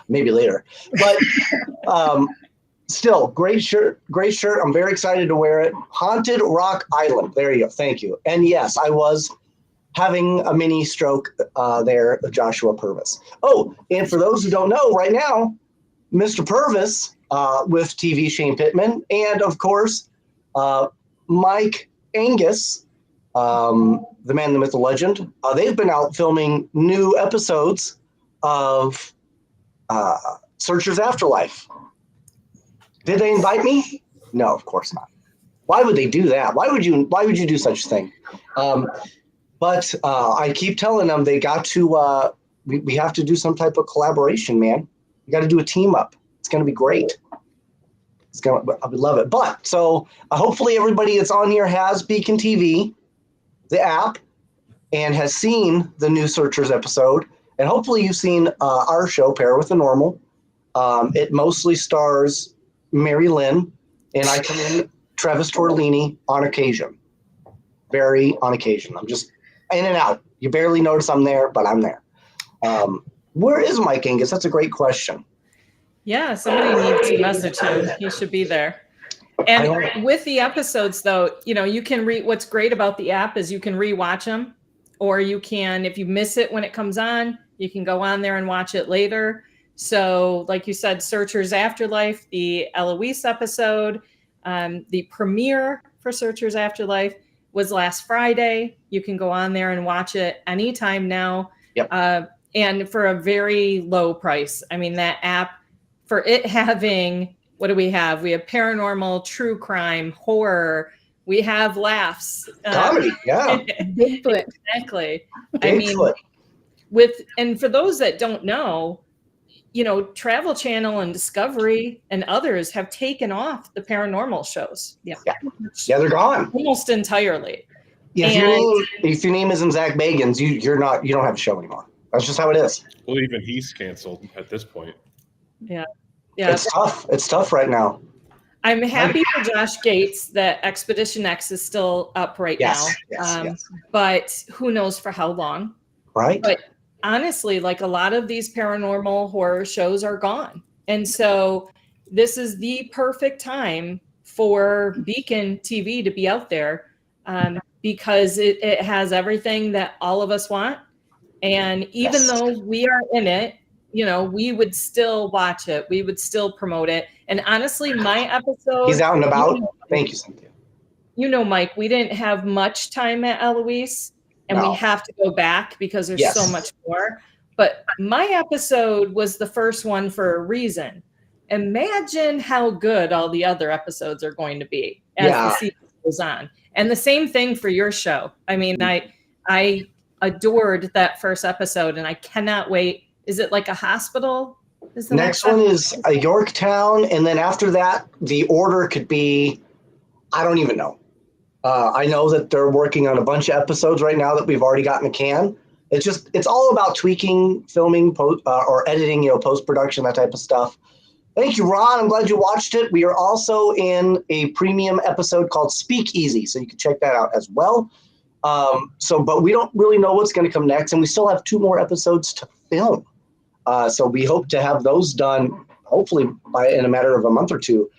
Maybe later. But still, great shirt. Great shirt. I'm very excited to wear it. Haunted Rock Island. There you go. Thank you. And yes, I was having a mini stroke there, Joshua Purvis. Oh, and for those who don't know, right now, Mr. Purvis with TV Shane Pittman, and of course, Mike Angus, the man, the myth, the legend. They've been out filming new episodes of Searchers Afterlife. Did they invite me? No, of course not. Why would they do that? Why would you do such a thing? But I keep telling them they got to. We have to do some type of collaboration, man. We got to do a team up. It's going to be great. I would love it. But so hopefully everybody that's on here has Beacon TV, the app, and has seen the new Searchers episode. And hopefully you've seen our show, Pair with the Normal. It mostly stars MaryLynn, and I come in Travis Tortellini on occasion. Very on occasion. I'm just in and out. You barely notice I'm there, but I'm there. Where is Mike Angus? That's a great question. Yeah, somebody needs to message him. He should be there. And with the episodes, though, you can what's great about the app is you can rewatch them, or you can, if you miss it when it comes on, you can go on there and watch it later. So like you said, Searchers Afterlife, the Eloise episode, The premiere for Searchers Afterlife was last Friday. You can go on there and watch it anytime now. Yep. And for a very low price. I mean, that app, for it having, what do we have? We have paranormal, true crime, horror. We have laughs. Comedy, yeah. Bigfoot. Exactly. Bigfoot. And for those that don't know, Travel Channel and Discovery and others have taken off the paranormal shows. Yeah, they're gone almost entirely. Yeah, if your name isn't Zach Bagans, you don't have a show anymore. That's just how it is. Well, even he's canceled at this point. Yeah. It's tough. It's tough right now. I'm happy for Josh Gates that Expedition X is still up right now. Yes. But who knows for how long? Right. But honestly, like a lot of these paranormal horror shows are gone. And so this is the perfect time for Beacon TV to be out there because it has everything that all of us want. And even though we are in it, we would still watch it. We would still promote it. And honestly, my episode... He's out and about. Thank you, Cynthia. Mike, we didn't have much time at Eloise. And we have to go back because there's so much more. But my episode was the first one for a reason. Imagine how good all the other episodes are going to be as the season goes on. And the same thing for your show. I mean, I adored that first episode, and I cannot wait. Is it like a hospital? Next one is a Yorktown, and then after that, the order could be, I don't even know. I know that they're working on a bunch of episodes right now that we've already got in the can. It's all about tweaking, filming, or editing, post-production, that type of stuff. Thank you, Ron. I'm glad you watched it. We are also in a premium episode called Speak Easy, so you can check that out as well. But we don't really know what's going to come next, and we still have 2 more episodes to film. So we hope to have those done, hopefully in a matter of a month or 2.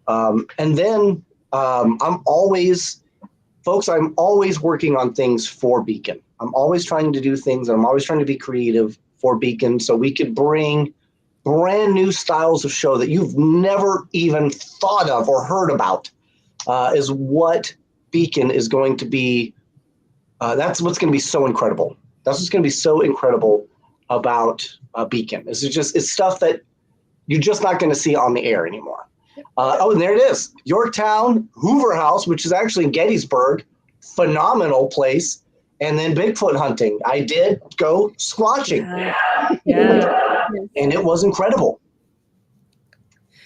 And then I'm always working on things for Beacon. I'm always trying to do things, and I'm always trying to be creative for Beacon so we could bring brand new styles of show that you've never even thought of or heard about is what Beacon is going to be. That's what's going to be so incredible. That's what's going to be so incredible about Beacon. It's stuff that you're just not going to see on the air anymore. And there it is. Yorktown, Hoover House, which is actually in Gettysburg. Phenomenal place. And then Bigfoot hunting. I did go squatching. Yeah. And it was incredible.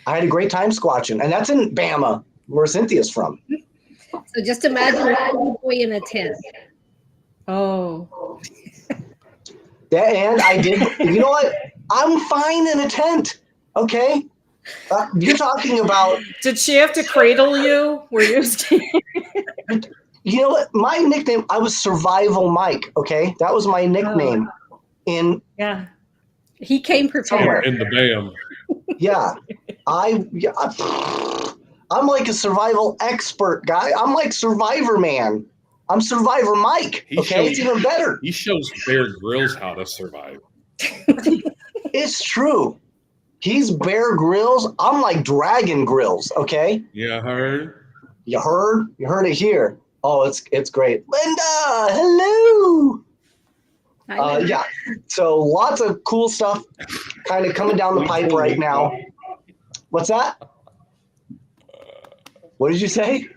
I had a great time squatching. And that's in Bama, where Cynthia's from. So just imagine a boy in a tent. Oh. And I did. You know what? I'm fine in a tent. Okay. You're talking about. Did she have to cradle you? Were you scared? You know what? My nickname, I was Survival Mike. Okay. That was my nickname. Yeah. He came prepared. In the BAM. Yeah. I'm like a survival expert guy. I'm like Survivor Man. I'm Survivor Mike. It's even better. He shows Bear Grylls how to survive. It's true. He's Bear Grylls. I'm like Dragon Grills. Okay. Yeah, heard. You heard? You heard it here. Oh, it's great. Linda, hello. Yeah. So lots of cool stuff kind of coming down the pipe right now. What's that? What did you say?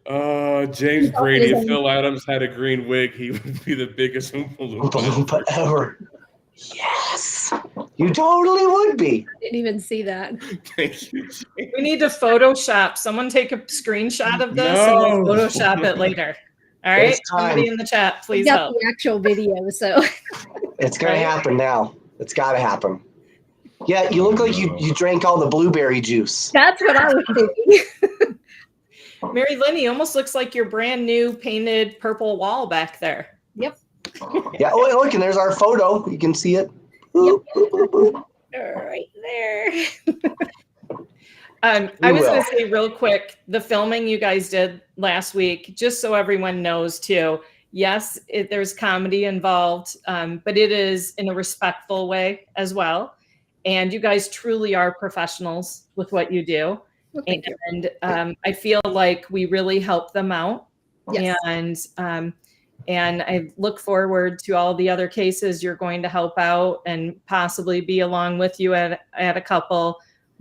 James Brady, if Phil Adams had a green wig, he would be the biggest Oompa Loompa ever. Yes, you totally would be. I didn't even see that. Thank you, James. We need to Photoshop. Someone take a screenshot of this and we'll Photoshop it later. All right, somebody in the chat, please help. The actual video, so it's gonna happen now. It's got to happen. Yeah, you look like you drank all the blueberry juice. That's what I was thinking. MaryLynn, you almost looks like your brand new painted purple wall back there. Yep. Yeah. Oh, look, and there's our photo. You can see it. Yep. Right there. I was going to say real quick, the filming you guys did last week, just so everyone knows too. Yes, there's comedy involved, but it is in a respectful way as well. And you guys truly are professionals with what you do. Well, thank you. And I feel like we really help them out. Yes. And I look forward to all the other cases you're going to help out and possibly be along with you at a couple.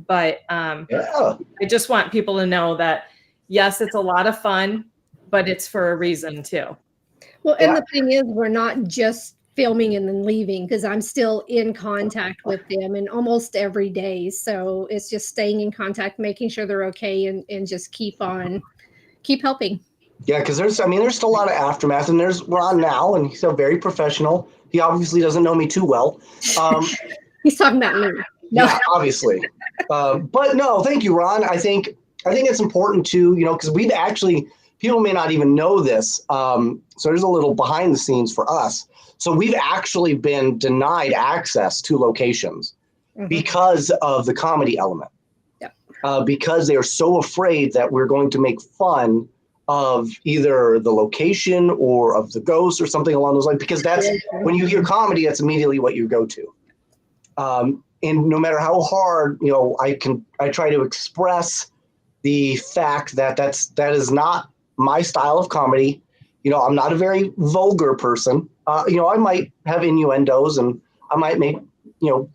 But Yeah. I just want people to know that, yes, it's a lot of fun, but it's for a reason too. Well, and the thing is, we're not just filming and then leaving, because I'm still in contact with them and almost every day. So it's just staying in contact, making sure they're okay, and just keep helping. Yeah, because there's still a lot of aftermath, and there's Ron now, and he's very professional. He obviously doesn't know me too well. He's talking about me. No. Yeah, obviously. But no, thank you, Ron. I think it's important to, because we've actually, people may not even know this. So there's a little behind the scenes for us. So we've actually been denied access to locations because of the comedy element. Yep. Because they are so afraid that we're going to make fun of either the location or of the ghost or something along those lines. Because that's, when you hear comedy, that's immediately what you go to. And no matter how hard, I try to express the fact that that is not my style of comedy. I'm not a very vulgar person. I might have innuendos and I might make,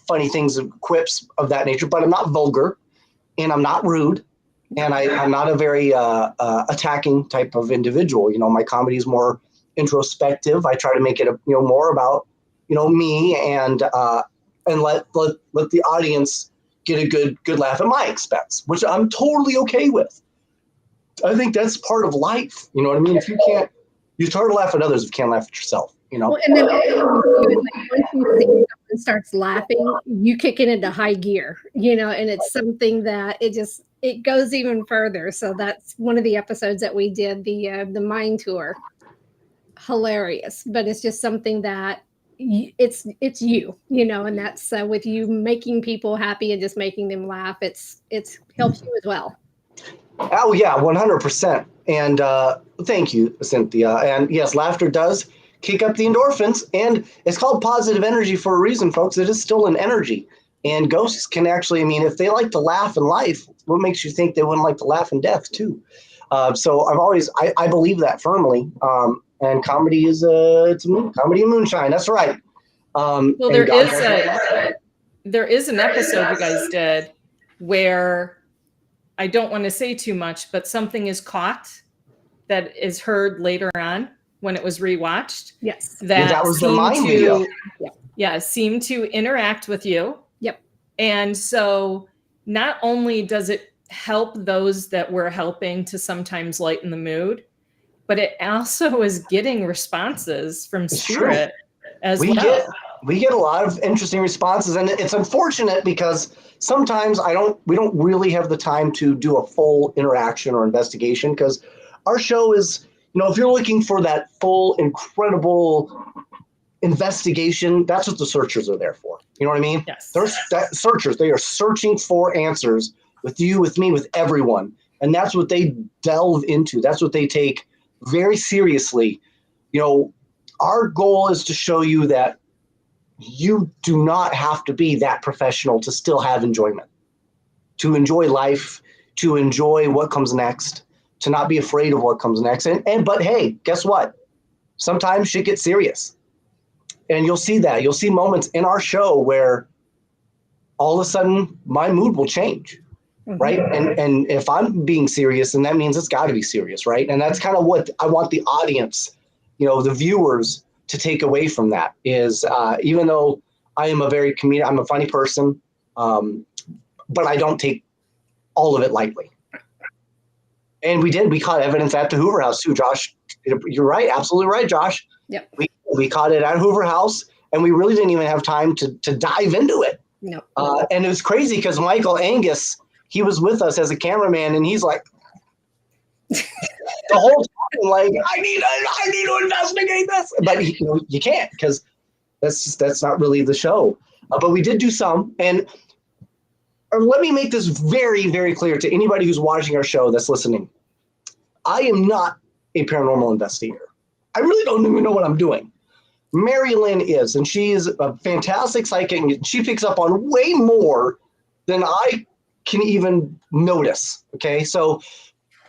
funny things and quips of that nature, but I'm not vulgar and I'm not rude. And I'm not a very attacking type of individual. My comedy is more introspective. I try to make it, more about, me and let the audience get a good laugh at my expense, which I'm totally okay with. I think that's part of life. You know what I mean? If you can't, you start to laugh at others if you can't laugh at yourself. Well, and then once you see someone starts laughing, you kick it into high gear. And it's something that it goes even further. So that's one of the episodes that we did, the mine tour. Hilarious, but it's just something that it's you, and that's with you making people happy and just making them laugh. It's helps you as well. Oh yeah, 100%. And thank you, Cynthia. And yes, laughter does kick up the endorphins, and it's called positive energy for a reason, folks. It is still an energy, and ghosts can actually, if they like to laugh in life, what makes you think they wouldn't like to laugh in death too? So I believe that firmly. And comedy is comedy and moonshine. That's right. Well, there is an episode you guys did where, I don't want to say too much, but something is caught that is heard later on when it was rewatched. Yes. That was the mine video. Yeah, seemed to interact with you. Yep. And so not only does it help those that we're helping to sometimes lighten the mood, but it also is getting responses from spirit as well. We get a lot of interesting responses, and it's unfortunate because sometimes we don't really have the time to do a full interaction or investigation, because our show is, if you're looking for that full, incredible investigation, that's what the searchers are there for. You know what I mean? Yes. They're searchers. They are searching for answers with you, with me, with everyone. And that's what they delve into. That's what they take very seriously. Our goal is to show you that you do not have to be that professional to still have enjoyment, to enjoy life, to enjoy what comes next, to not be afraid of what comes next. But hey, guess what? Sometimes shit gets serious. And you'll see that. You'll see moments in our show where all of a sudden my mood will change. Right. And if I'm being serious, then that means it's got to be serious. Right. And that's kind of what I want the audience, the viewers, to take away from that is, even though I am I'm a funny person, but I don't take all of it lightly. And we caught evidence at the Hoover House too, Josh. You're right. Absolutely right, Josh. Yep. We caught it at Hoover House, and we really didn't even have time to dive into it. No. And it was crazy because Michael Angus, he was with us as a cameraman, and he's like, the whole time, like, I need to investigate this, but you can't, because that's not really the show. But we did do some, and let me make this very, very clear to anybody who's watching our show that's listening. I am not a paranormal investigator. I really don't even know what I'm doing. MaryLynn is, and she is a fantastic psychic. She picks up on way more than I can even notice. Okay, so,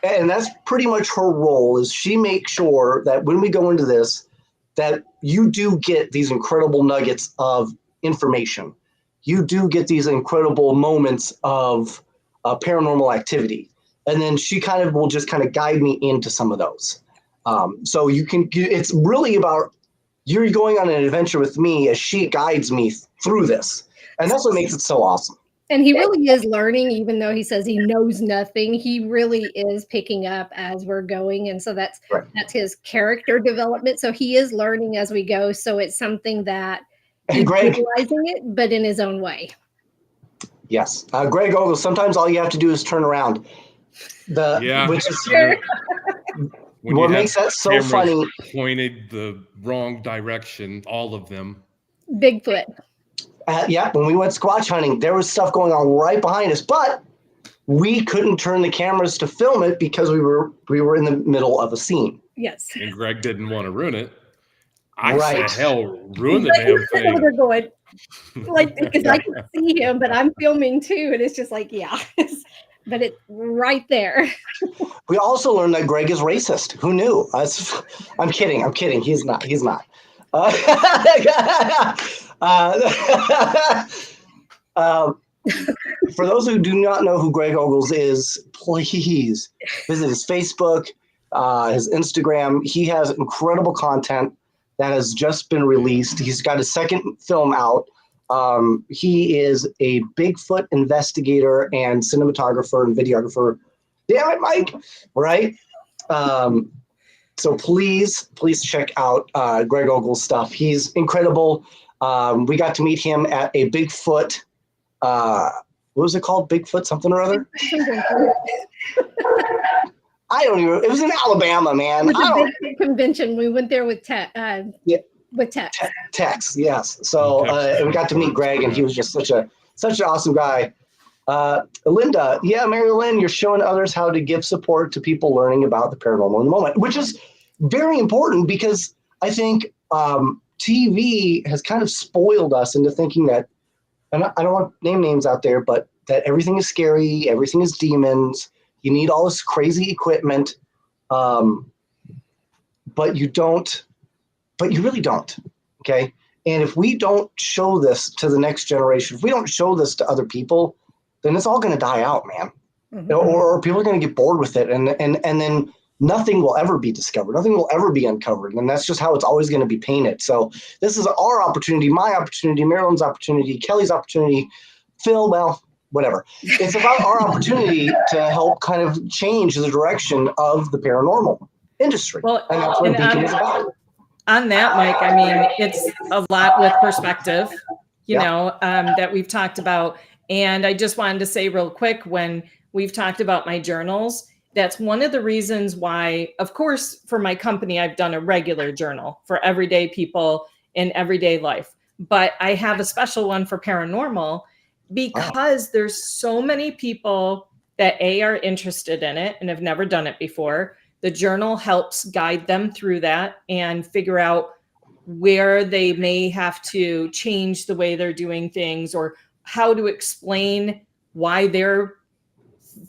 and that's pretty much her role, is she makes sure that when we go into this, that you do get these incredible nuggets of information. You do get these incredible moments of paranormal activity. And then she kind of will just kind of guide me into some of those. So it's really about, you're going on an adventure with me as she guides me through this. And that's what makes it so awesome. And he really is learning, even though he says he knows nothing. He really is picking up as we're going. And so that's his character development. So he is learning as we go. So it's something that he's utilizing it, but in his own way. Yes. Greg Ogle, sometimes all you have to do is turn around. Which is what makes that so funny. Pointed the wrong direction, all of them. Bigfoot. When we went squatch hunting, there was stuff going on right behind us, but we couldn't turn the cameras to film it because we were in the middle of a scene. Yes. And Greg didn't want to ruin it. I said, hell, ruin the damn thing. They're going, like, because I can see him, but I'm filming too, and it's just like, but it's right there. We also learned that Greg is racist. Who knew? I'm kidding. He's not. For those who do not know who Greg Ogles is, please visit his Facebook, his Instagram. He has incredible content that has just been released. He's got a second film out. He is a Bigfoot investigator and cinematographer and videographer. Damn it, Mike! Right? So please check out Greg Ogle's stuff. He's incredible. We got to meet him at a Bigfoot. What was it called? Bigfoot something or other? I don't even. It was in Alabama, man. It was a big convention. We went there with Tex. With Tex. Tex, yes. So and we got to meet Greg, and he was just such an awesome guy. Linda, MaryLynn, you're showing others how to give support to people learning about the paranormal in the moment, which is very important because I think TV has kind of spoiled us into thinking that, and I don't want to name names out there, but that everything is scary, everything is demons, you need all this crazy equipment, but you really don't, okay? And if we don't show this to the next generation, if we don't show this to other people, then it's all going to die out, man. Mm-hmm. Or people are going to get bored with it, and then nothing will ever be discovered. Nothing will ever be uncovered, and that's just how it's always going to be painted. So this is our opportunity, my opportunity, MaryLynn's opportunity, Kelly's opportunity, Phil, well, whatever. It's about our opportunity to help kind of change the direction of the paranormal industry. Well, and that's what Beacon is about. On that, Mike, I mean, it's a lot with perspective, you know, that we've talked about. And I just wanted to say real quick, when we've talked about my journals, that's one of the reasons why, of course, for my company, I've done a regular journal for everyday people in everyday life. But I have a special one for paranormal because there's so many people that are interested in it and have never done it before. The journal helps guide them through that and figure out where they may have to change the way they're doing things, or how to explain why they're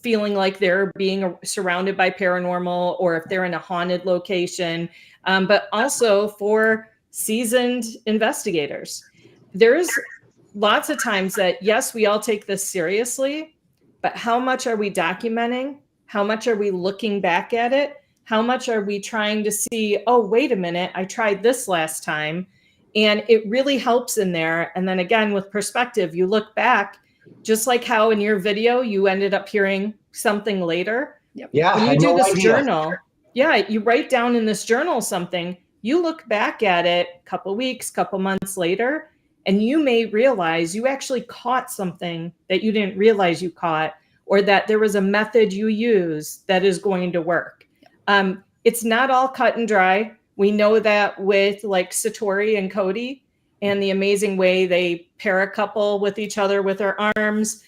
feeling like they're being surrounded by paranormal, or if they're in a haunted location, but also for seasoned investigators. There's lots of times that, yes, we all take this seriously, but how much are we documenting? How much are we looking back at it? How much are we trying to see, oh, wait a minute, I tried this last time. And it really helps in there. And then again, with perspective, you look back, just like how in your video, you ended up hearing something later. Yep. Yeah. When you do this journal, you write down in this journal something, you look back at it a couple weeks, couple months later, and you may realize you actually caught something that you didn't realize you caught, or that there was a method you use that is going to work. It's not all cut and dry. We know that with like Satori and Cody and the amazing way they pair a couple with each other with their arms.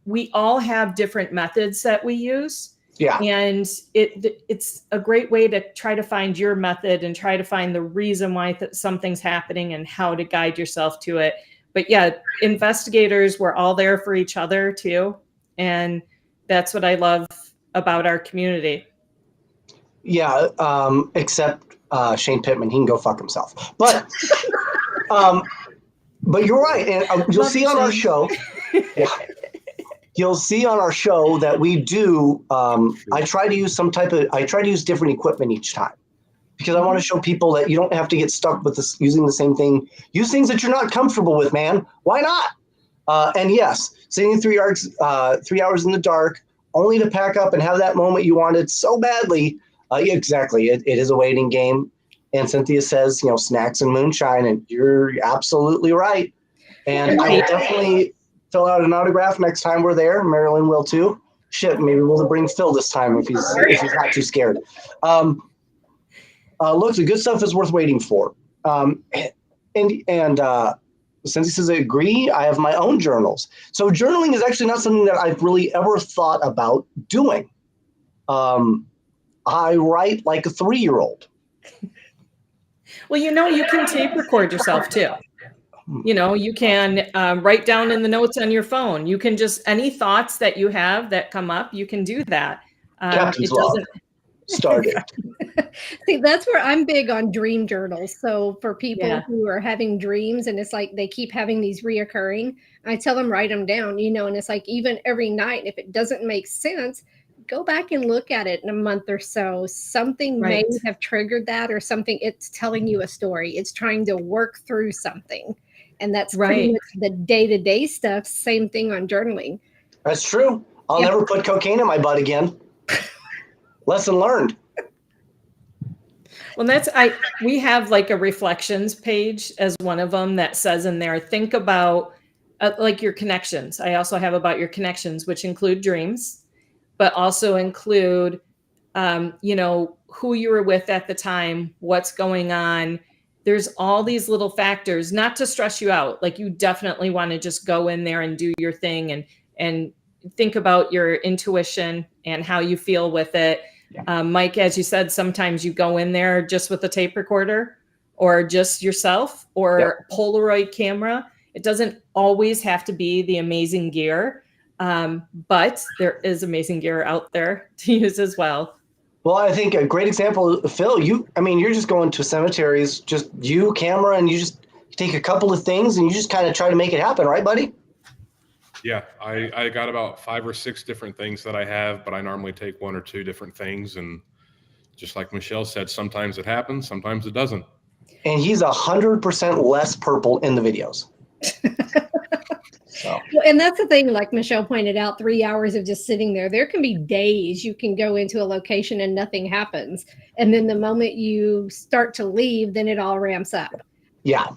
We all have different methods that we use. Yeah. And it's a great way to try to find your method and try to find the reason why something's happening and how to guide yourself to it. But yeah, investigators, we're all there for each other too. And that's what I love about our community. Yeah, except Shane Pittman, he can go fuck himself. But you're right, and you'll Love see you, on our Shane. show. Yeah, you'll see on our show that we do. I try to use different equipment each time because I want to show people that you don't have to get stuck with this using the same thing. Use things that you're not comfortable with, man. Why not? And yes, sitting 3 hours in the dark, only to pack up and have that moment you wanted so badly. Yeah, exactly. It is a waiting game. And Cynthia says, snacks and moonshine, and you're absolutely right. And I will definitely fill out an autograph next time we're there. MaryLynn will too. Shit, maybe we'll bring Phil this time if he's not too scared. Look, the good stuff is worth waiting for. And Cynthia says, I agree. I have my own journals. So journaling is actually not something that I've really ever thought about doing. I write like a 3-year-old. Well, you can tape record yourself too. You can write down in the notes on your phone. You can just, any thoughts that you have that come up, you can do that. Captain's log. Started. See, that's where I'm big on dream journals. So for people who are having dreams and it's like they keep having these reoccurring, I tell them write them down, and it's like even every night, if it doesn't make sense, go back and look at it in a month or so. Something may have triggered that or something. It's telling you a story. It's trying to work through something. And that's pretty much the day-to-day stuff. Same thing on journaling. That's true. I'll never put cocaine in my butt again. Lesson learned. Well, we have like a reflections page as one of them that says in there, think about like your connections. I also have about your connections, which include dreams, but also include, who you were with at the time, what's going on. There's all these little factors, not to stress you out. Like you definitely want to just go in there and do your thing and think about your intuition and how you feel with it. Mike, as you said, sometimes you go in there just with a tape recorder or just yourself or Polaroid camera. It doesn't always have to be the amazing gear, but there is amazing gear out there to use as well. Well, I think a great example, Phil, you're just going to cemeteries, just you, camera, and you just take a couple of things and you just kind of try to make it happen, right, buddy? Yeah, I got about 5 or 6 different things that I have, but I normally take 1 or 2 different things. And just like Michelle said, sometimes it happens, sometimes it doesn't. And he's 100% less purple in the videos. So. Well, and that's the thing, like Michelle pointed out, 3 hours of just sitting there. There can be days you can go into a location and nothing happens. And then the moment you start to leave, then it all ramps up. Yeah.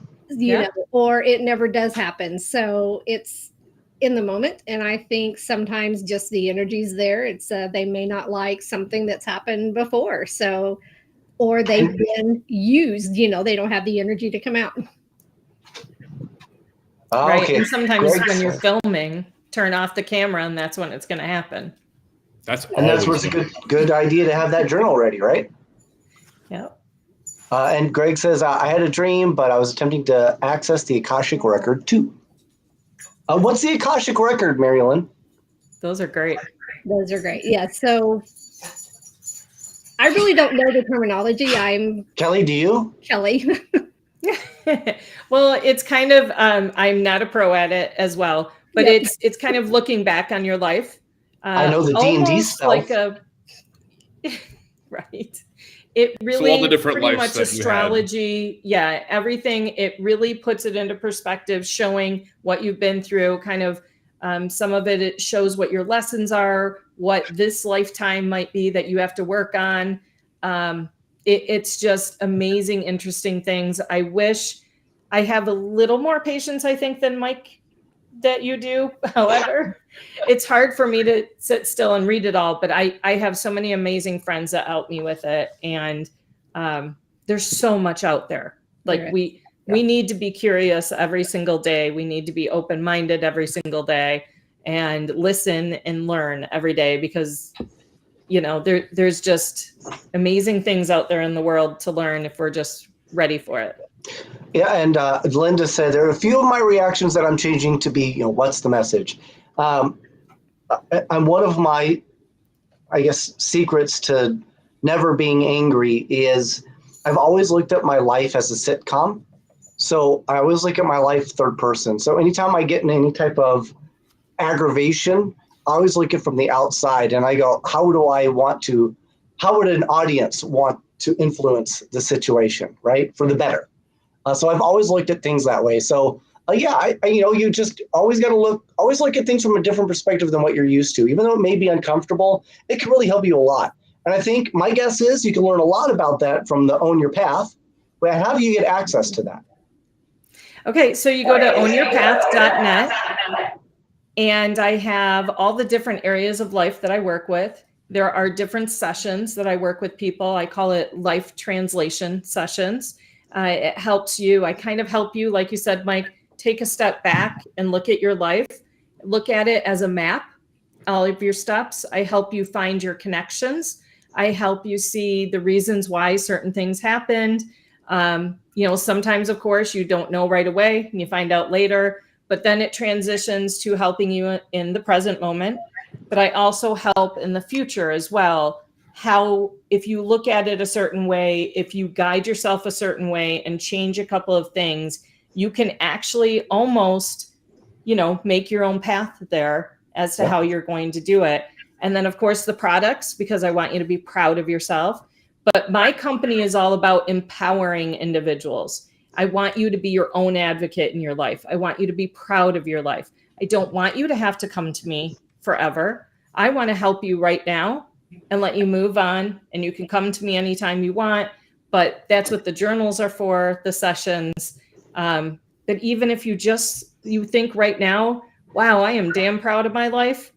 Or it never does happen. So it's in the moment. And I think sometimes just the energy's there. It's they may not like something that's happened before. So, or they've been used, they don't have the energy to come out. Oh, right. Okay. And sometimes when you're filming, turn off the camera and that's when it's going to happen. That's where it's a good idea to have that journal ready, right? Yeah. And Greg says, I had a dream, but I was attempting to access the Akashic record too. What's the Akashic record, MaryLynn? Those are great. Those are great. Yeah. So I really don't know the terminology. I'm Kelly, do you? Kelly. Well, it's kind of, I'm not a pro at it as well, but it's kind of looking back on your life. I know the D&D stuff. Like right. It really, so all the different pretty lives much astrology. Yeah. Everything. It really puts it into perspective, showing what you've been through, kind of, some of it shows what your lessons are, what this lifetime might be that you have to work on. It's just amazing, interesting things. I wish I have a little more patience, I think, than Mike that you do. However, it's hard for me to sit still and read it all, but I have so many amazing friends that help me with it. And there's so much out there. Like we need to be curious every single day. We need to be open-minded every single day and listen and learn every day, because there's just amazing things out there in the world to learn if we're just ready for it. Yeah, and Linda said there are a few of my reactions that I'm changing to be, what's the message? I'm one of my, I guess, secrets to never being angry is I've always looked at my life as a sitcom. So I always look at my life third person. So anytime I get in any type of aggravation, I always look at it from the outside and I go, how would an audience want to influence the situation, right? For the better. So I've always looked at things that way. So you just always got to always look at things from a different perspective than what you're used to. Even though it may be uncomfortable, it can really help you a lot. And I think my guess is you can learn a lot about that from the Own Your Path. But how do you get access to that? Okay, so you go to ownyourpath.net, and I have all the different areas of life that I work with. There are different sessions that I work with people. I call it life translation sessions. It helps you. I kind of help you, like you said, Mike, take a step back and look at your life. Look at it as a map, all of your steps. I help you find your connections. I help you see the reasons why certain things happened. Sometimes, of course, you don't know right away and you find out later, but then it transitions to helping you in the present moment. But I also help in the future as well. How, if you look at it a certain way, if you guide yourself a certain way and change a couple of things, you can actually almost, make your own path there as to how you're going to do it. And then, of course, the products, because I want you to be proud of yourself. But my company is all about empowering individuals. I want you to be your own advocate in your life. I want you to be proud of your life. I don't want you to have to come to me forever. I want to help you right now and let you move on. And you can come to me anytime you want. But that's what the journals are for, the sessions. But even if you think right now, wow, I am damn proud of my life.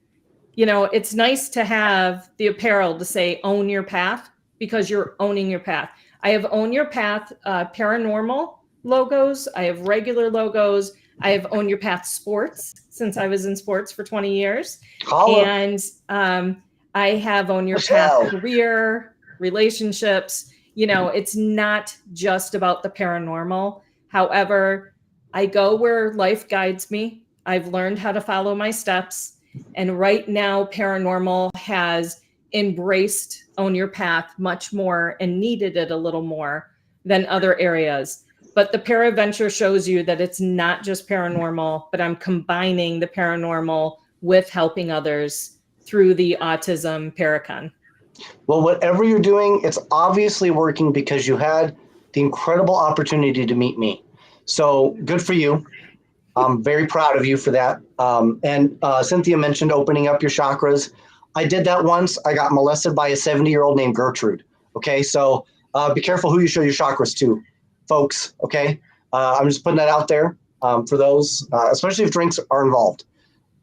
It's nice to have the apparel to say, own your path, because you're owning your path. I have Own Your Path paranormal logos. I have regular logos. I have Own Your Path sports, since I was in sports for 20 years. And I have Own Your Path career, relationships. It's not just about the paranormal. However, I go where life guides me. I've learned how to follow my steps. And right now, paranormal has embraced Own Your Path much more and needed it a little more than other areas. But the Paraventure shows you that it's not just paranormal, but I'm combining the paranormal with helping others through the autism Paracon. Well, whatever you're doing, it's obviously working because you had the incredible opportunity to meet me. So good for you. I'm very proud of you for that. And Cynthia mentioned opening up your chakras. I did that once. I got molested by a 70-year-old named Gertrude. Okay, so be careful who you show your chakras to, folks. Okay, I'm just putting that out there for those, especially if drinks are involved.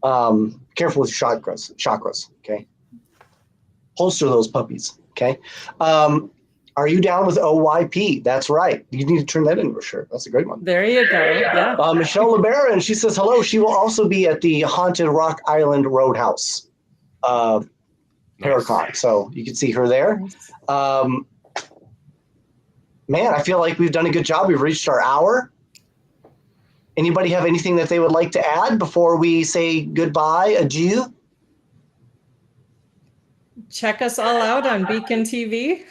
Careful with your chakras. Okay, holster those puppies. Okay. Are you down with OYP? That's right. You need to turn that into a shirt. That's a great one. There you go. Yeah. Michelle LeBaron, she says hello. She will also be at the Haunted Rock Island Roadhouse Paracon. So you can see her there. Man, I feel like we've done a good job. We've reached our hour. Anybody have anything that they would like to add before we say goodbye, adieu? Check us all out on Beacon TV.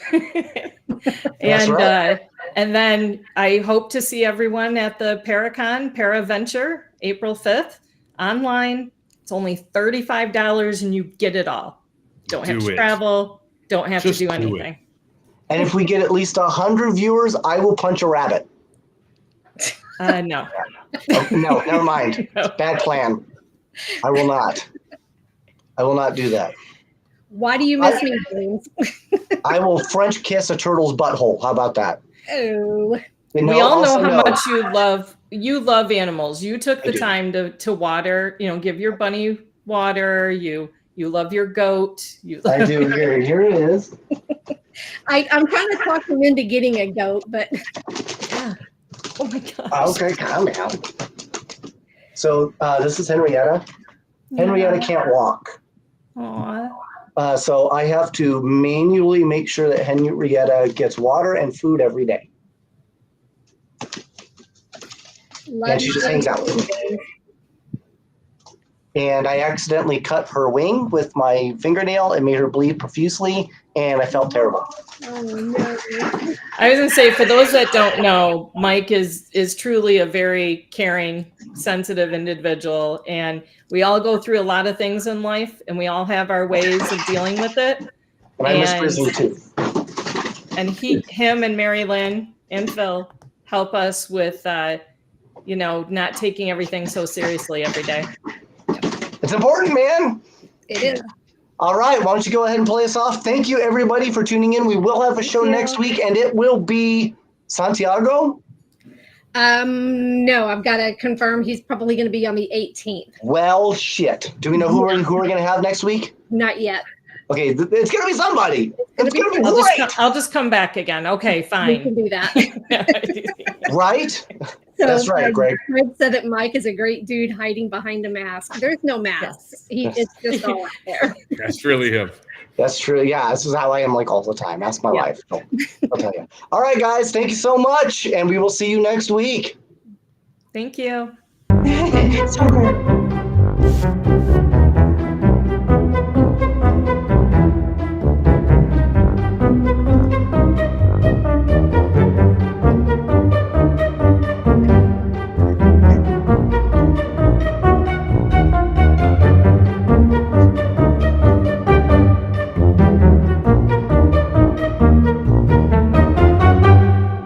That's right. And then I hope to see everyone at the Paracon, Paraventure, April 5th, online. It's only $35 and you get it all. Don't have to travel. Don't have to do anything. And if we get at least 100 viewers, I will punch a rabbit. No. Oh, no, never mind. No. Bad plan. I will not do that. Why do you miss me, James? I will French kiss a turtle's butthole. How about that? Oh. We all know how much you love animals. You took the time to water, give your bunny water. You love your goat. I do. Here it is. I'm trying to talk him into getting a goat, but yeah. Oh my gosh. Okay, calm down. So this is Henrietta. Henrietta can't walk. Aww. So I have to manually make sure that Henrietta gets water and food every day. And she just hangs out with me. and I accidentally cut her wing with my fingernail and made her bleed profusely, and I felt terrible. Oh no. I was gonna say, for those that don't know, Mike is truly a very caring, sensitive individual, and we all go through a lot of things in life, and we all have our ways of dealing with it. And I miss Grizzly too. And him and MaryLynn and Phil help us with, not taking everything so seriously every day. It's important, man. It is. All right, why don't you go ahead and play us off? Thank you, everybody, for tuning in. We will have a show next week, and it will be Santiago. No, I've got to confirm. He's probably going to be on the 18th. Well, shit. Do we know who we're going to have next week? Not yet. Okay, it's going to be somebody. It's going to be great. I'll just come back again. Okay, fine. We can do that. Right? So, that's right, Greg. Greg said that Mike is a great dude hiding behind a mask. There's no mask. Yes. It's just all out there. That's really him. That's true. Yeah, this is how I am like all the time. That's my life. I'll tell you. All right, guys. Thank you so much, and we will see you next week. Thank you. It's over.